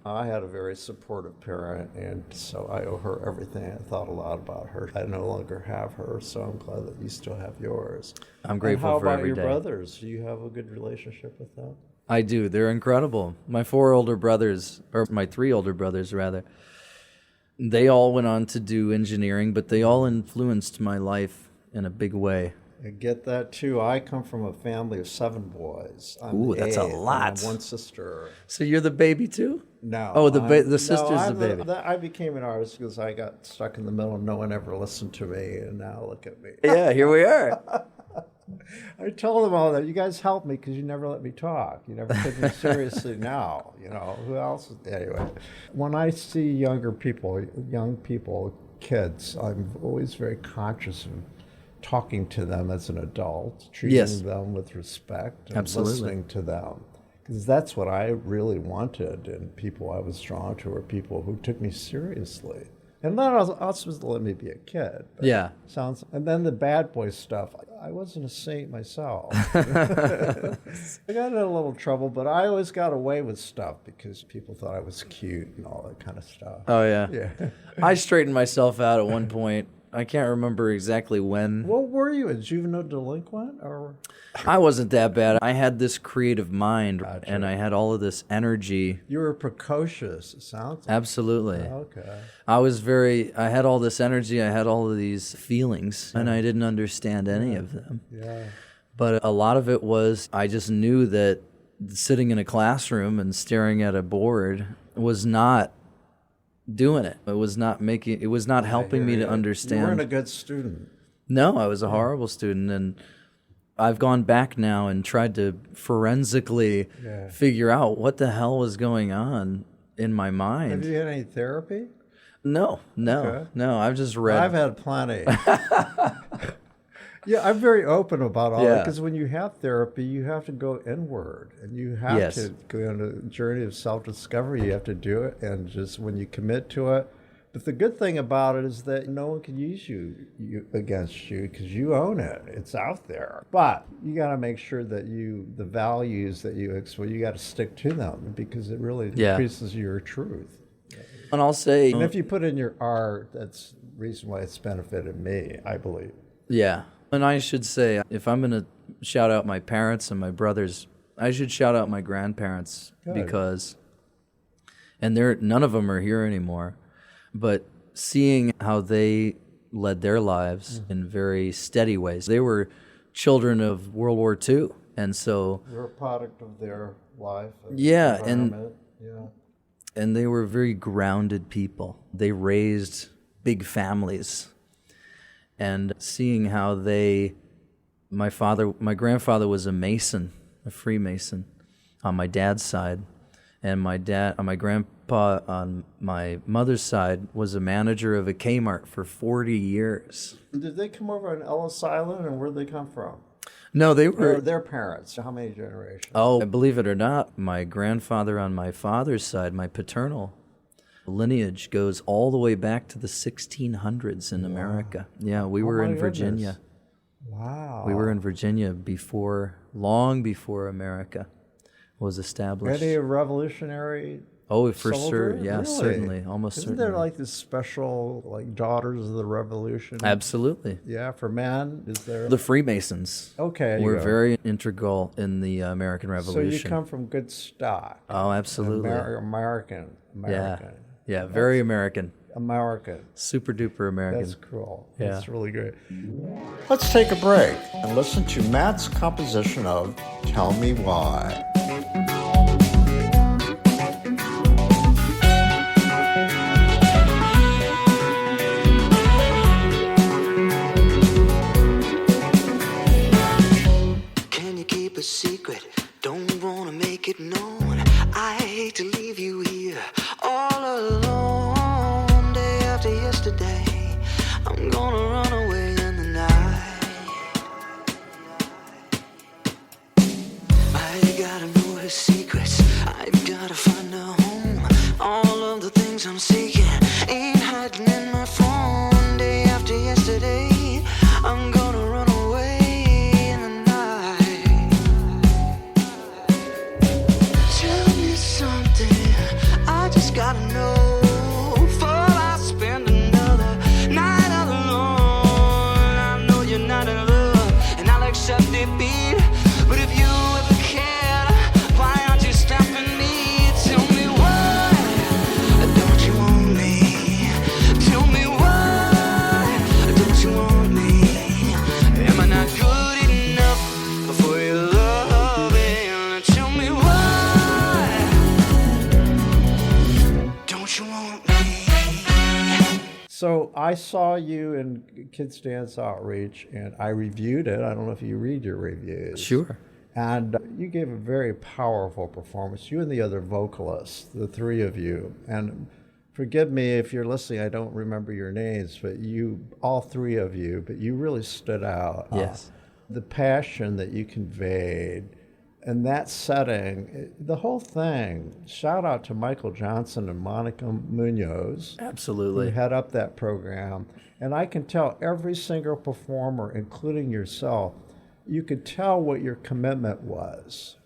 I had a very supportive parent, and so I owe her everything. I thought a lot about her. I no longer have her, so I'm glad that you still have yours. I'm grateful and how for about every your day. brothers? Do you have a good relationship with them? I do. They're incredible. My 4 older brothers, or my 3 older brothers, rather, they all went on to do engineering, but they all influenced my life in a big way. I get that, too. I come from a family of 7 boys. I'm Ooh, the that's a 8th, and I lot. have 1 sister. So you're the baby, too? No. Oh, the sister's the I'm baby. I became an artist because I got stuck in the middle and no one ever listened to me, and now look at me. Yeah, here we are. I told them all that. You guys helped me because you never let me talk. You never took me seriously now. You know, who else? Anyway, when I see young people, kids, I'm always very conscious of talking to them as an adult, treating Yes. them with respect, and Absolutely. listening to them. Because that's what I really wanted, and people I was drawn to were people who took me seriously. And not also to let me be a kid. But Yeah. and then the bad boy stuff. I wasn't a saint myself. I got in a little trouble, but I always got away with stuff because people thought I was cute and all that kind of stuff. Oh, yeah. Yeah. I straightened myself out at one point. I can't remember exactly when. What were you, a juvenile delinquent, or? I wasn't that bad. I had this creative mind, Gotcha. and I had all of this energy. You were precocious, it sounds like. Absolutely. Okay. I had all this energy, I had all of these feelings, and I didn't understand any of them. Yeah. But a lot of it was, I just knew that sitting in a classroom and staring at a board was not doing it. It was not helping me to You understand. weren't a good student. No, I was a horrible student, and I've gone back now and tried to forensically figure out what the hell was going on in my mind. Have you had any therapy? No. I've just read. I've had plenty. Yeah, I'm very open about all that Yeah. because when you have therapy, you have to go inward and you have Yes. to go on a journey of self-discovery. You have to do it, and just when you commit to it. But the good thing about it is that no one can use you against you because you own it. It's out there. But you got to make sure that the values that you explore, you got to stick to them because it really increases your truth. And I'll say, And if you put in your art, that's the reason why it's benefited me, I believe. yeah. And I should say, if I'm going to shout out my parents and my brothers, I should shout out my grandparents because, and none of them are here anymore, but seeing how they led their lives in very steady ways. They were children of World War II, and so You're a product of their life. And Yeah, environment. and they were very grounded people. They raised big families. And seeing how my grandfather was a Mason, a Freemason, on my dad's side. And my grandpa on my mother's side was a manager of a Kmart for 40 years. Did they come over on Ellis Island, and where'd they come from? No, they Or were... their parents? How many generations? Oh, believe it or not, my grandfather on my father's side, my paternal lineage, goes all the way back to the 1600s in America. Yeah, we were in Virginia. Wow. We were in Virginia long before America was established. Any revolutionary? Oh, for sure. soldier? Yeah, Really? certainly. Almost Isn't certainly. there like this special, like, Daughters of the Revolution? Absolutely. Yeah, for men? Is there? The Freemasons Okay, you were go. very integral in the American So Revolution. you come from good stock. Oh, absolutely. American. Yeah, very American. American. Super duper American. That's cool. Yeah. That's really great. Let's take a break and listen to Matt's composition of Tell Me Why. Can you keep a secret? Don't wanna make it known. I hate to leave you here all alone. Day after yesterday, I'm gonna run away in the night. I gotta know her secrets. I've gotta find her home. All of the things I'm seeking ain't hiding in my phone. Day after yesterday, I'm gonna run away in the night. Tell me something, I just gotta know. Before I spend another night all alone. I know you're not in love, and I'll accept defeat. But if you ever cared, why aren't you stopping me? Tell me why don't you want me? Tell me why don't you want me? Am I not good enough for your loving? Tell me why don't you want me? So I saw you in Kids Dance Outreach, and I reviewed it. I don't know if you read your reviews. Sure. And you gave a very powerful performance, you and the other vocalists, the three of you. And forgive me if you're listening, I don't remember your names, but you, all three of you, but you really stood out. Yes. The passion that you conveyed in that setting, the whole thing. Shout out to Michael Johnson and Monica Munoz, who Absolutely. head up that program. And I can tell every single performer, including yourself, you could tell what your commitment was.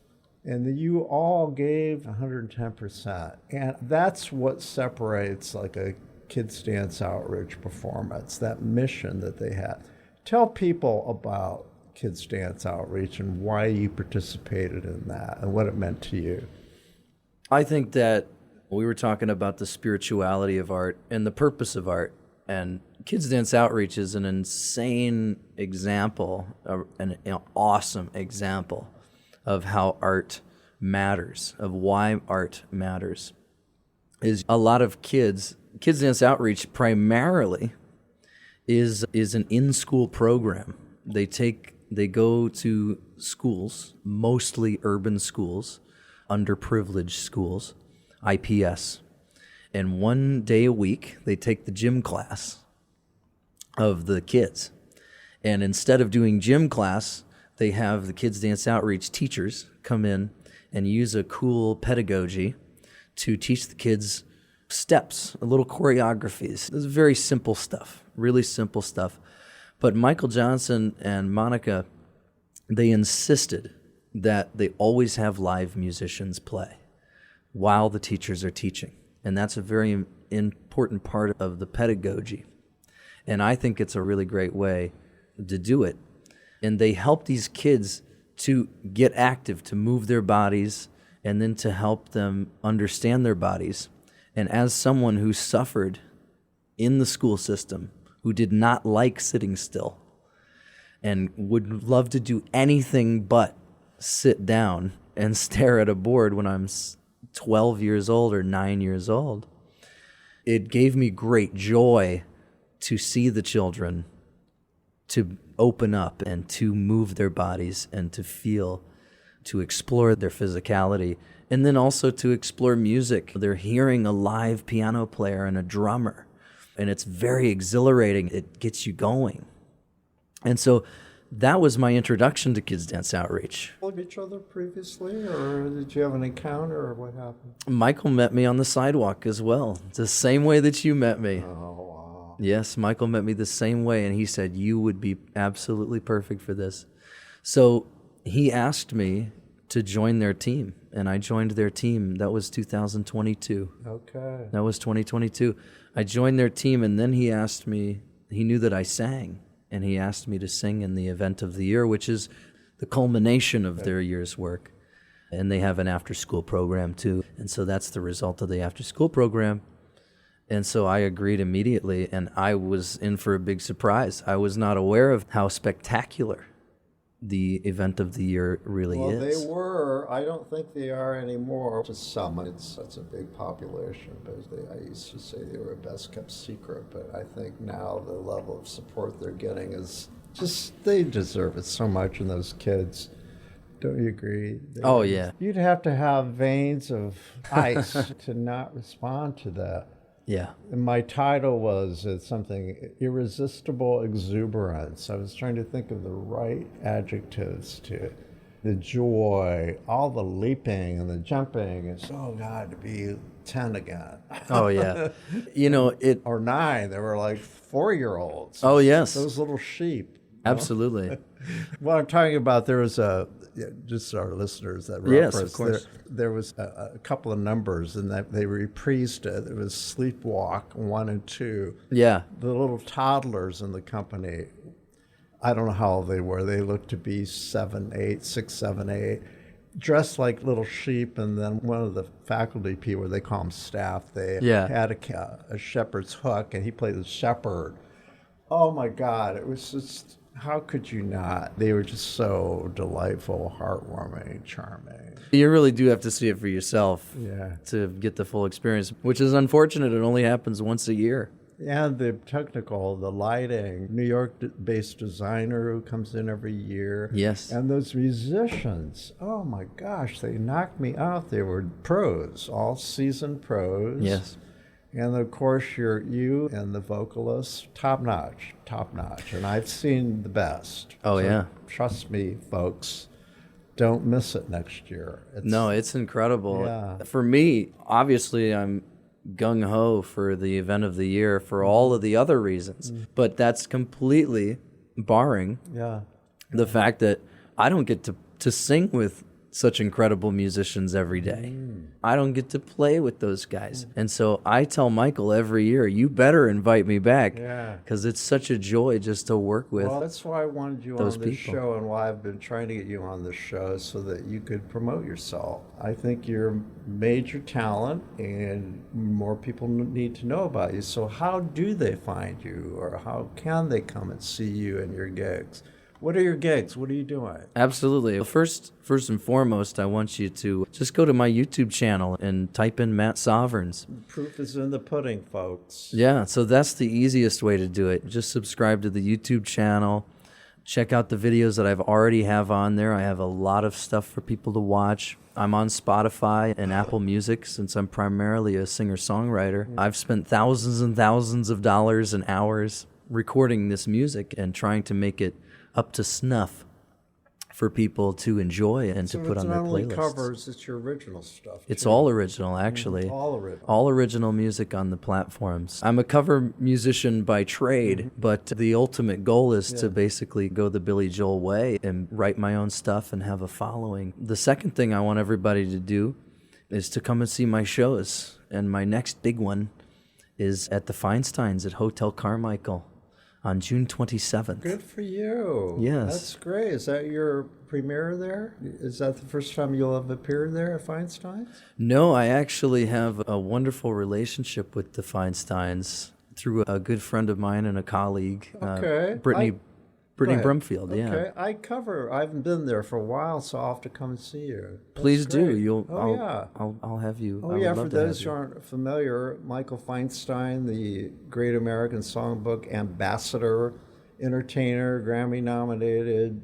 And you all gave 110%. And that's what separates like a Kids Dance Outreach performance, that mission that they had. Tell people about Kids Dance Outreach and why you participated in that and what it meant to you. I think that we were talking about the spirituality of art and the purpose of art, and Kids Dance Outreach is an insane example, an awesome example of how art matters, of why art matters. Is a lot of Kids Dance Outreach primarily is an in-school program. They go to schools, mostly urban schools, underprivileged schools, IPS. And one day a week, they take the gym class of the kids. And instead of doing gym class, they have the Kids Dance Outreach teachers come in and use a cool pedagogy to teach the kids steps, little choreographies. This is very simple stuff, really simple stuff. But Michael Johnson and Monica, they insisted that they always have live musicians play while the teachers are teaching. And that's a very important part of the pedagogy. And I think it's a really great way to do it. And they help these kids to get active, to move their bodies, and then to help them understand their bodies. And as someone who suffered in the school system, who did not like sitting still, and would love to do anything but sit down and stare at a board when I'm 12 years old or 9 years old, it gave me great joy to see the children to open up and to move their bodies and to feel to explore their physicality, and then also to explore music. They're hearing a live piano player and a drummer, and it's very exhilarating. It gets you going. And so that was my introduction to Kids Dance Outreach. Followed each other previously, or did you have an encounter, or what happened? Michael met me on the sidewalk as well, the same way that you met me. Oh, wow. Yes, Michael met me the same way, and he said, you would be absolutely perfect for this. So he asked me to join their team, and I joined their team. That was 2022. Okay. That was 2022. I joined their team, and then he asked me, he knew that I sang, and he asked me to sing in the event of the year, which is the culmination of their year's work. And they have an after-school program, too. And so that's the result of the after-school program. And so I agreed immediately, and I was in for a big surprise. I was not aware of how spectacular the event of the year really Well, is. they were. I don't think they are anymore. To some, it's a big population, but I used to say they were a best-kept secret, but I think now the level of support they're getting is just, they deserve it so much, and those kids. Don't you agree? Oh, yeah. You'd have to have veins of ice to not respond to that. Yeah. And my title was something, irresistible exuberance. I was trying to think of the right adjectives to it. The joy, all the leaping and the jumping. It's, oh God, to be 10 again. Oh, yeah. You know, it... Or 9, they were like 4-year-olds. Oh, yes. Those little sheep. Absolutely. What I'm talking about, there was just our listeners that Yes, reference. of course. There was a couple of numbers, and that they reprised it. It was Sleepwalk 1 and 2. Yeah. The little toddlers in the company, I don't know how old they were. They looked to be 7, 8, 6, 7, 8, dressed like little sheep. And then one of the faculty people, they call them staff, they had a shepherd's hook, and he played the shepherd. Oh my God, it was just... How could you not? They were just so delightful, heartwarming, charming. You really do have to see it for yourself to get the full experience, which is unfortunate. It only happens once a year. And the technical, the lighting, New York-based designer who comes in every year. Yes. And those musicians, oh my gosh, they knocked me out. They were pros, all seasoned pros. Yes. And of course, you and the vocalist, top notch. And I've seen the best. Oh, yeah. Trust me, folks, don't miss it next year. It's incredible. Yeah. For me, obviously, I'm gung-ho for the event of the year for all of the other reasons. But that's completely barring the fact that I don't get to sing with such incredible musicians every day. I don't get to play with those guys. And so I tell Michael every year, you better invite me back, because it's such a joy just to work with. Well, that's why I wanted you those on this people. show, and why I've been trying to get you on this show, so that you could promote yourself. I think you're a major talent, and more people need to know about you. So how do they find you, or how can they come and see you and your gigs? What are your gigs? What are you doing? Absolutely. First and foremost, I want you to just go to my YouTube channel and type in Matt Soverns. Proof is in the pudding, folks. Yeah, so that's the easiest way to do it. Just subscribe to the YouTube channel. Check out the videos that I've already have on there. I have a lot of stuff for people to watch. I'm on Spotify and Apple Music since I'm primarily a singer-songwriter. I've spent thousands and thousands of dollars and hours recording this music and trying to make it up to snuff for people to enjoy and to put on their playlists. So it's not only covers, it's your original stuff. It's all original, actually. All original music on the platforms. I'm a cover musician by trade, but the ultimate goal is to basically go the Billy Joel way and write my own stuff and have a following. The second thing I want everybody to do is to come and see my shows. And my next big one is at the Feinsteins at Hotel Carmichael on June 27th. Good for you. Yes. That's great. Is that your premiere there? Is that the first time you'll have appeared there at Feinstein's? No, I actually have a wonderful relationship with the Feinsteins through a good friend of mine and a colleague, Brittany Brumfield. Okay. Yeah. I haven't been there for a while, so I'll have to come and see you. That's Please do. great. I'll have you. Oh, I would yeah, love for to have those who you. aren't familiar, Michael Feinstein, the Great American Songbook ambassador, entertainer, Grammy-nominated,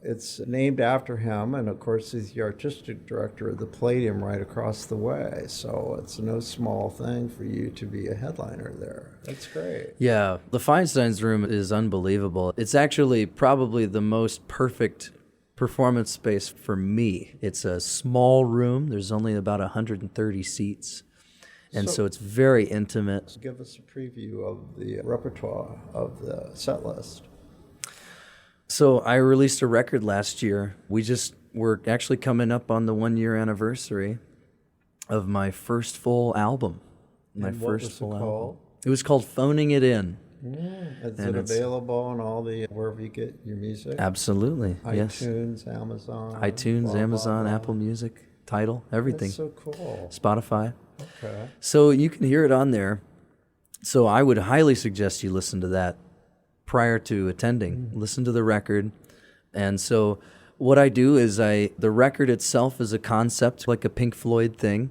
It's named after him, and of course he's the artistic director of the Palladium right across the way. So it's no small thing for you to be a headliner there. That's great. Yeah, the Feinstein's room is unbelievable. It's actually probably the most perfect performance space for me. It's a small room. There's only about 130 seats. And so it's very intimate. Give us a preview of the repertoire of the set list. So I released a record last year. We're actually coming up on the 1-year anniversary of my first full album. What was it called? It was called Phoning It In. Is it available on all the, wherever you get your music? Absolutely, yes. iTunes, Amazon. iTunes, Amazon, Apple Music, Tidal, everything. That's so cool. Spotify. Okay. So you can hear it on there. So I would highly suggest you listen to that prior to attending. Listen to the record. And so what I do is the record itself is a concept, like a Pink Floyd thing,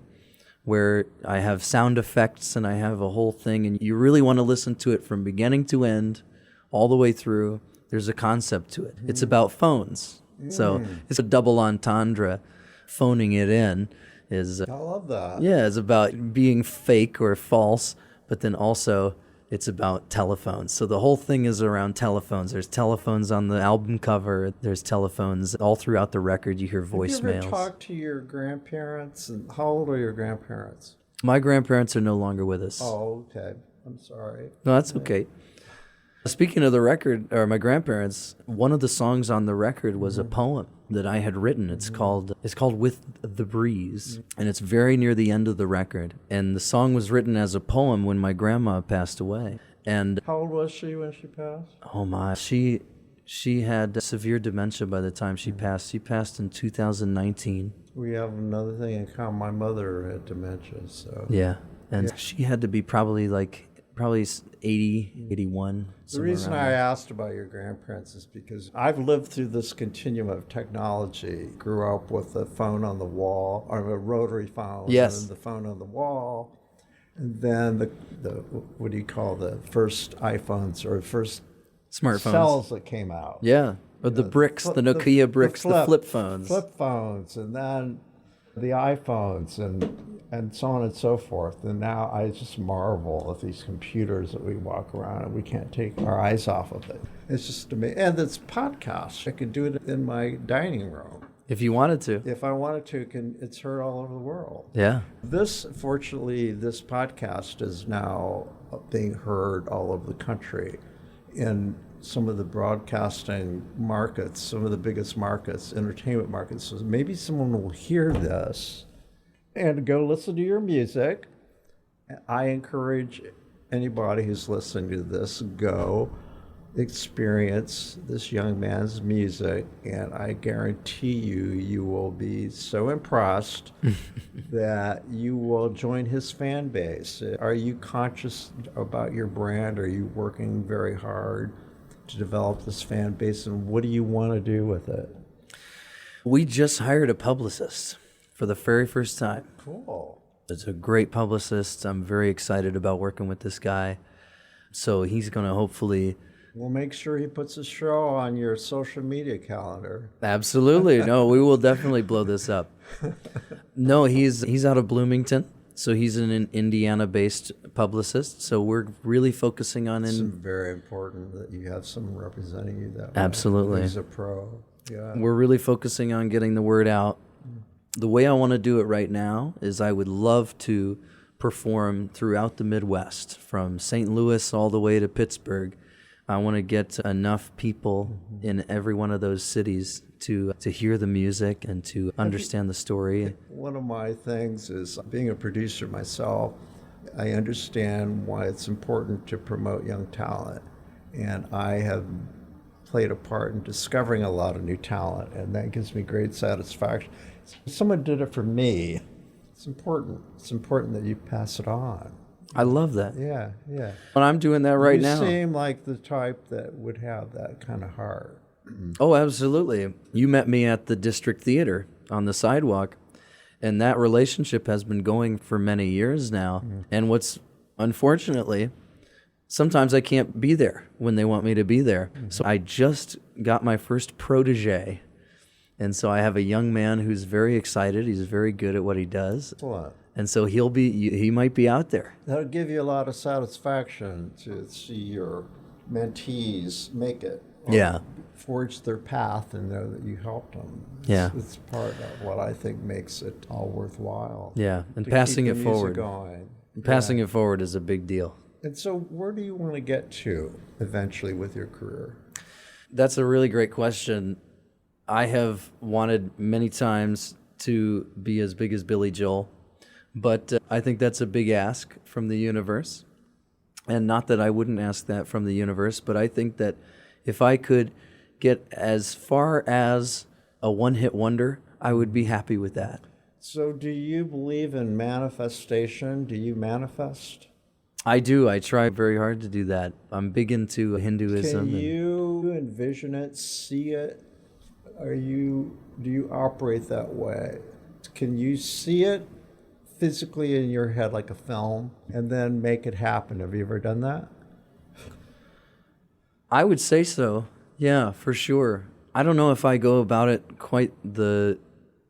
where I have sound effects and I have a whole thing, and you really want to listen to it from beginning to end, all the way through. There's a concept to it. It's about phones. So it's a double entendre. Phoning it in is... I love that. Yeah, it's about being fake or false, but then also it's about telephones. So the whole thing is around telephones. There's telephones on the album cover. There's telephones all throughout the record. You hear voicemails. Have you ever talked to your grandparents? And how old are your grandparents? My grandparents are no longer with us. Oh, okay. I'm sorry. No, that's okay. Speaking of the record, or my grandparents, one of the songs on the record was a poem that I had written. It's called With the Breeze, and it's very near the end of the record. And the song was written as a poem when my grandma passed away. And How old was she when she passed? oh my, she had severe dementia by the time she passed. She passed in 2019. We have another thing in common. My mother had dementia, so. Yeah, and she had to be probably 80, 81. The reason I asked about your grandparents is because I've lived through this continuum of technology. Grew up with the phone on the wall, or a rotary phone, Yes. and the phone on the wall. And then the what do you call the first iPhones or first Smartphones. cells that came out? Yeah, or the bricks, the Nokia bricks, the flip phones. Flip phones, and then the iPhones, and so on and so forth. And now I just marvel at these computers that we walk around and we can't take our eyes off of it. It's just amazing. And it's podcasts. I could do it in my dining room. If you wanted to. If I wanted to, it's heard all over the world. Yeah. Fortunately, this podcast is now being heard all over the country in some of the broadcasting markets, some of the biggest markets, entertainment markets. So maybe someone will hear this and go listen to your music. I encourage anybody who's listening to this, go experience this young man's music, and I guarantee you will be so impressed that you will join his fan base. Are you conscious about your brand? Are you working very hard to develop this fan base, and what do you want to do with it? We just hired a publicist for the very first time. Cool. It's a great publicist. I'm very excited about working with this guy. So he's going to hopefully... We'll make sure he puts a show on your social media calendar. Absolutely. No, we will definitely blow this up. No, he's out of Bloomington. So he's an Indiana-based publicist. So we're really focusing on... It's very important that you have someone representing you that way. Absolutely. He's a pro. Yeah. We're really focusing on getting the word out. The way I want to do it right now is I would love to perform throughout the Midwest, from St. Louis all the way to Pittsburgh. I want to get enough people in every one of those cities to hear the music and to understand the story. One of my things is, being a producer myself, I understand why it's important to promote young talent. And I have played a part in discovering a lot of new talent, and that gives me great satisfaction. Someone did it for me. It's important. It's important that you pass it on. I love that. Yeah, yeah. And I'm doing that right now. You seem like the type that would have that kind of heart. Oh, absolutely. You met me at the District Theater on the sidewalk, and that relationship has been going for many years now. And what's, unfortunately, sometimes I can't be there when they want me to be there. So I just got my first protege. And so I have a young man who's very excited. He's very good at what he does. Excellent. And so he might be out there. That'll give you a lot of satisfaction to see your mentees make it. Yeah. Forge their path and know that you helped them. It's part of what I think makes it all worthwhile. Yeah, and to passing keep it the music forward. Going. Passing it forward is a big deal. And so where do you want to get to eventually with your career? That's a really great question. I have wanted many times to be as big as Billy Joel, but I think that's a big ask from the universe. And not that I wouldn't ask that from the universe, but I think that if I could get as far as a one-hit wonder, I would be happy with that. So do you believe in manifestation? Do you manifest? I do. I try very hard to do that. I'm big into Hinduism. Can you envision it, see it? Do you operate that way? Can you see it physically in your head like a film and then make it happen? Have you ever done that? I would say so. Yeah, for sure. I don't know if I go about it quite the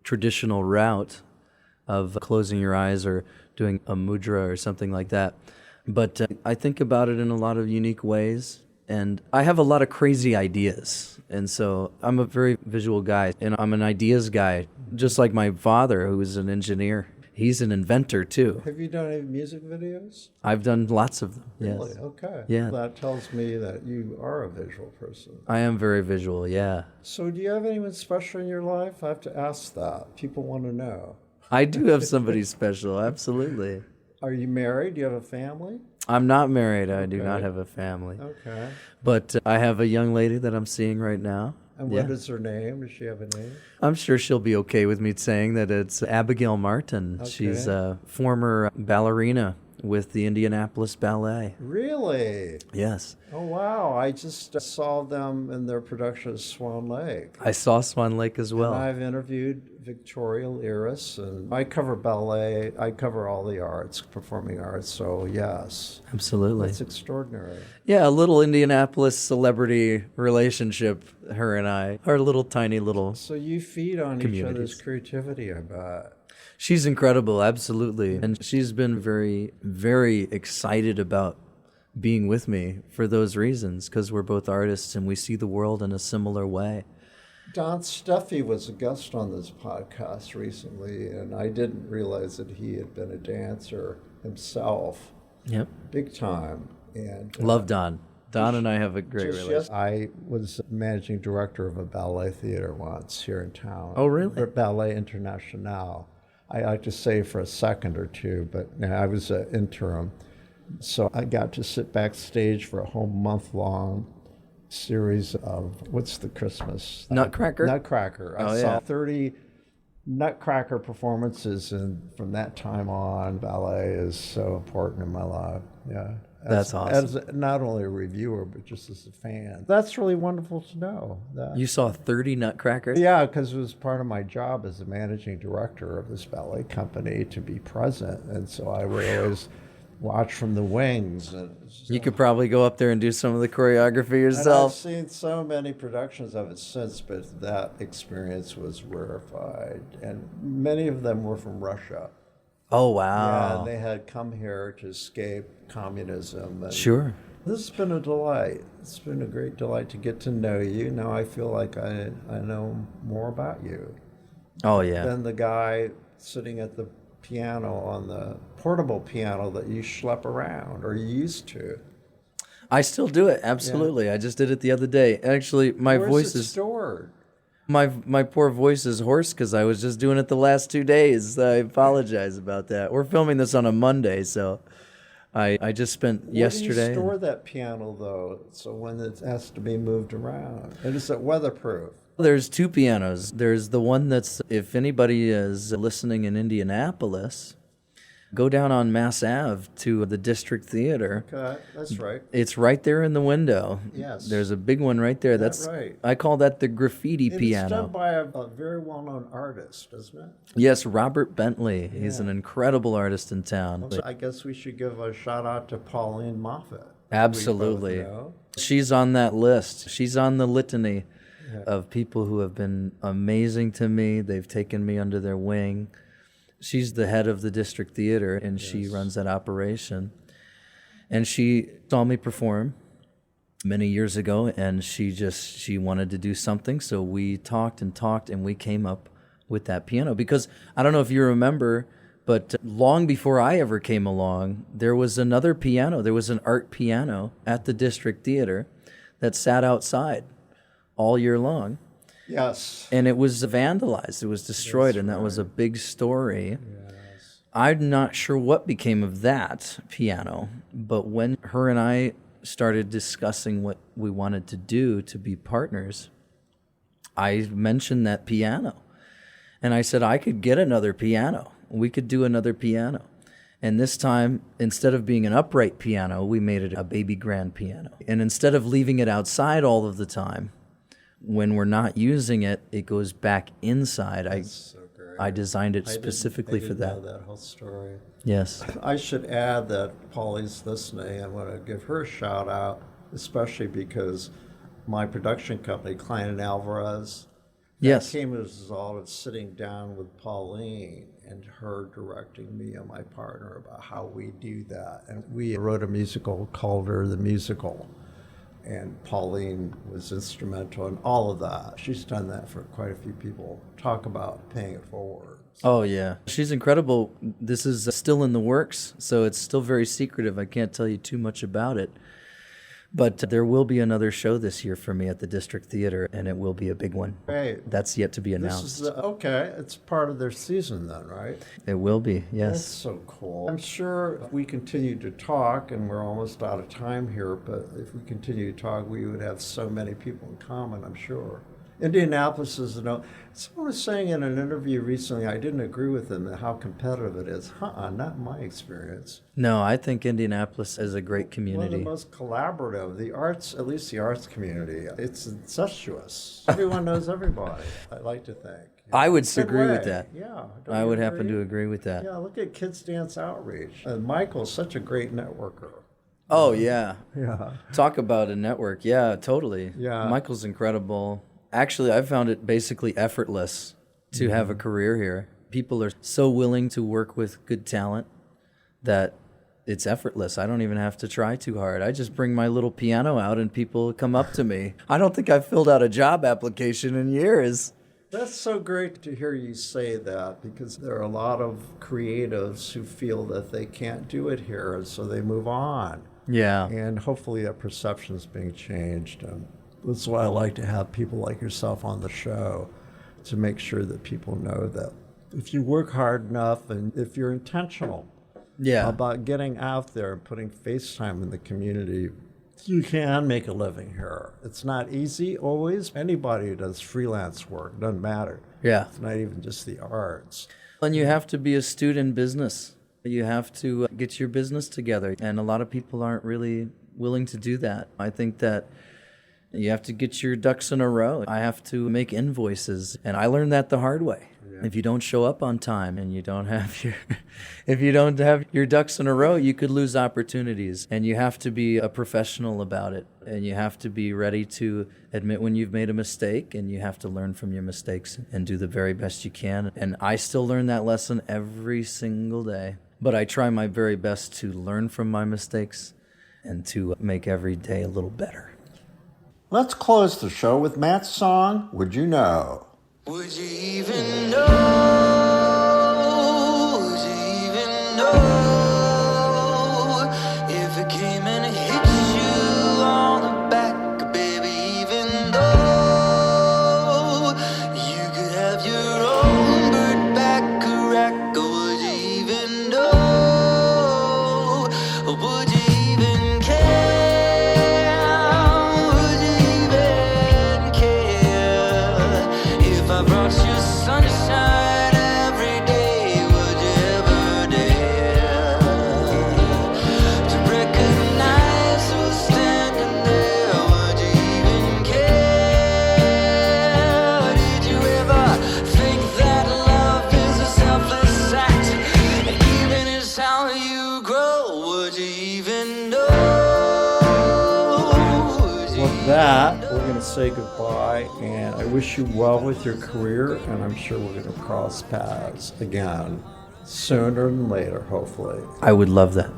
traditional route of closing your eyes or doing a mudra or something like that. But I think about it in a lot of unique ways. And I have a lot of crazy ideas. And so I'm a very visual guy. And I'm an ideas guy, just like my father, who is an engineer. He's an inventor, too. Have you done any music videos? I've done lots of them, Really? yes. Okay. Yeah. That tells me that you are a visual person. I am very visual, yeah. So do you have anyone special in your life? I have to ask that. People want to know. I do have somebody special, absolutely. Are you married? Do you have a family? I'm not married. I do not have a family. Okay. But I have a young lady that I'm seeing right now. And what is her name? Does she have a name? I'm sure she'll be okay with me saying that it's Abigail Martin. Okay. She's a former ballerina with the Indianapolis Ballet. Really? Yes. Oh, wow. I just saw them in their production of Swan Lake. I saw Swan Lake as well. And I've interviewed Victoria Lyris, and I cover ballet. I cover all the arts, performing arts, so yes. Absolutely. That's extraordinary. Yeah, a little Indianapolis celebrity relationship, her and I. Our little tiny little So you feed on each communities. other's creativity, I bet. She's incredible, absolutely. And she's been very, very excited about being with me for those reasons, because we're both artists and we see the world in a similar way. Don Steffi was a guest on this podcast recently, and I didn't realize that he had been a dancer himself, Yep. big time. And Love Don. Don and I have a great relationship. I was managing director of a ballet theater once here in town. Oh, really? Ballet International. I like to say for a second or two, but I was an interim. So I got to sit backstage for a whole month-long series of, what's the Christmas? Nutcracker? Nutcracker. I Oh, saw yeah. 30 Nutcracker performances, and from that time on, ballet is so important in my life. Yeah. That's awesome. As not only a reviewer, but just as a fan. That's really wonderful to know. That. You saw 30 Nutcrackers? Yeah, because it was part of my job as the managing director of this ballet company to be present. And so I would always watch from the wings. And You could probably go up there and do some of the choreography and I've yourself. seen so many productions of it since, but that experience was rarefied. And many of them were from Russia. Oh, Yeah, wow. and they had come here to escape communism. And Sure. this has been a delight. It's been a great delight to get to know you. Now I feel like I know more about you Oh, yeah. than the guy sitting at the piano on the portable piano that you schlep around, or you used to. I still do it, absolutely. I just did it the other day. Actually, my Where's voice it is... stored? My poor voice is hoarse because I was just doing it the last 2 days. I apologize about that. We're filming this on a Monday, so I just spent yesterday. Where do you store that piano, though, so when it has to be moved around? And is it weatherproof? There's two pianos. There's the one that's, if anybody is listening in Indianapolis, go down on Mass Ave to the District Theater. Okay, that's right. It's right there in the window. Yes. There's a big one right there. That's right. I call that the graffiti And piano. it's done by a very well-known artist, isn't it? Yes, Robert Bentley. He's an incredible artist in town. So I guess we should give a shout out to Pauline Moffat. Absolutely. We both know. She's on that list. She's on the litany of people who have been amazing to me. They've taken me under their wing. She's the head of the district theater, and she runs that operation. And she saw me perform many years ago, and she wanted to do something. So we talked, and we came up with that piano. Because I don't know if you remember, but long before I ever came along, there was another piano. There was an art piano at the district theater that sat outside all year long. Yes. And it was vandalized. It was destroyed, and that was a big story. Yes. I'm not sure what became of that piano, but when her and I started discussing what we wanted to do to be partners, I mentioned that piano. And I said, I could get another piano. We could do another piano. And this time, instead of being an upright piano, we made it a baby grand piano. And instead of leaving it outside all of the time, when we're not using it, it goes back inside. I designed it specifically for that. I didn't know that whole story. Yes. I should add that Polly's listening. I want to give her a shout out, especially because my production company, Klein and Alvarez, came as a result of sitting down with Pauline and her directing me and my partner about how we do that. And we wrote a musical called Her the Musical. And Pauline was instrumental in all of that. She's done that for quite a few people. Talk about paying it forward. Oh, yeah. She's incredible. This is still in the works, so it's still very secretive. I can't tell you too much about it. But there will be another show this year for me at the District Theater, and it will be a big one. Great. That's yet to be announced. Okay, it's part of their season then, right? It will be, yes. That's so cool. I'm sure if we continue to talk, and we're almost out of time here, but if we continue to talk, we would have so many people in common, I'm sure. Indianapolis is, someone was saying in an interview recently, I didn't agree with them, how competitive it is. Not my experience. No, I think Indianapolis is a great community. One of the most collaborative, the arts, at least the arts community, it's incestuous. Everyone knows everybody, I like to think. I would agree with that. Yeah. I would happen to agree with that. Yeah, look at Kids Dance Outreach. And Michael's such a great networker. Oh, yeah. Yeah. Talk about a network. Yeah, totally. Yeah. Michael's incredible. Actually, I've found it basically effortless to have a career here. People are so willing to work with good talent that it's effortless. I don't even have to try too hard. I just bring my little piano out and people come up to me. I don't think I've filled out a job application in years. That's so great to hear you say that, because there are a lot of creatives who feel that they can't do it here, and so they move on. Yeah. And hopefully that perception is being changed. That's why I like to have people like yourself on the show, to make sure that people know that if you work hard enough and if you're intentional about getting out there and putting face time in the community, you can make a living here. It's not easy always. Anybody who does freelance work, doesn't matter. Yeah. It's not even just the arts. And you have to be astute in business. You have to get your business together. And a lot of people aren't really willing to do that. I think that you have to get your ducks in a row. I have to make invoices, and I learned that the hard way. Yeah. If you don't show up on time and you don't have your ducks in a row, you could lose opportunities. And you have to be a professional about it, and you have to be ready to admit when you've made a mistake, and you have to learn from your mistakes and do the very best you can. And I still learn that lesson every single day. But I try my very best to learn from my mistakes and to make every day a little better. Let's close the show with Matt's song, Would You Know? Would you even know? Would you even know? If it came and hit you on the back, baby, even though you could have your own bird back a rack, would you even know? Would you even care? Would you even care if I brought you sunshine every day? Would you ever dare to recognize who's standing there? Would you even care? Did you ever think that love is a selfless act? And even is how you grow. Would you even know? that, we're going to say goodbye, and I wish you well with your career, and I'm sure we're going to cross paths again sooner than later, hopefully. I would love that.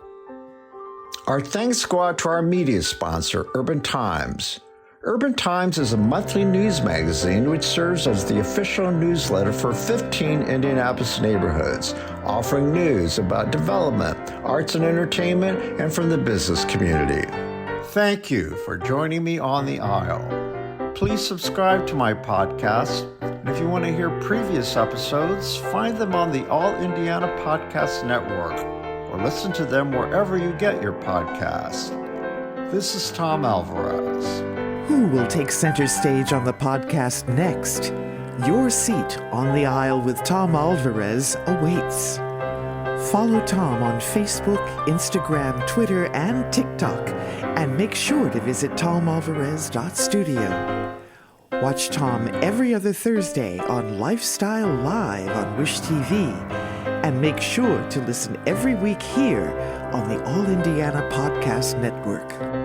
Our thanks go out to our media sponsor, Urban Times. Urban Times is a monthly news magazine which serves as the official newsletter for 15 Indianapolis neighborhoods, offering news about development, arts and entertainment, and from the business community. Thank you for joining me on the aisle. Please subscribe to my podcast, and if you want to hear previous episodes, find them on the All Indiana Podcast Network, or listen to them wherever you get your podcasts. This is Tom Alvarez. Who will take center stage on the podcast next? Your seat on the aisle with Tom Alvarez awaits. Follow Tom on Facebook, Instagram, Twitter, and TikTok, and make sure to visit tomalvarez.studio. Watch Tom every other Thursday on Lifestyle Live on Wish TV, and make sure to listen every week here on the All Indiana Podcast Network.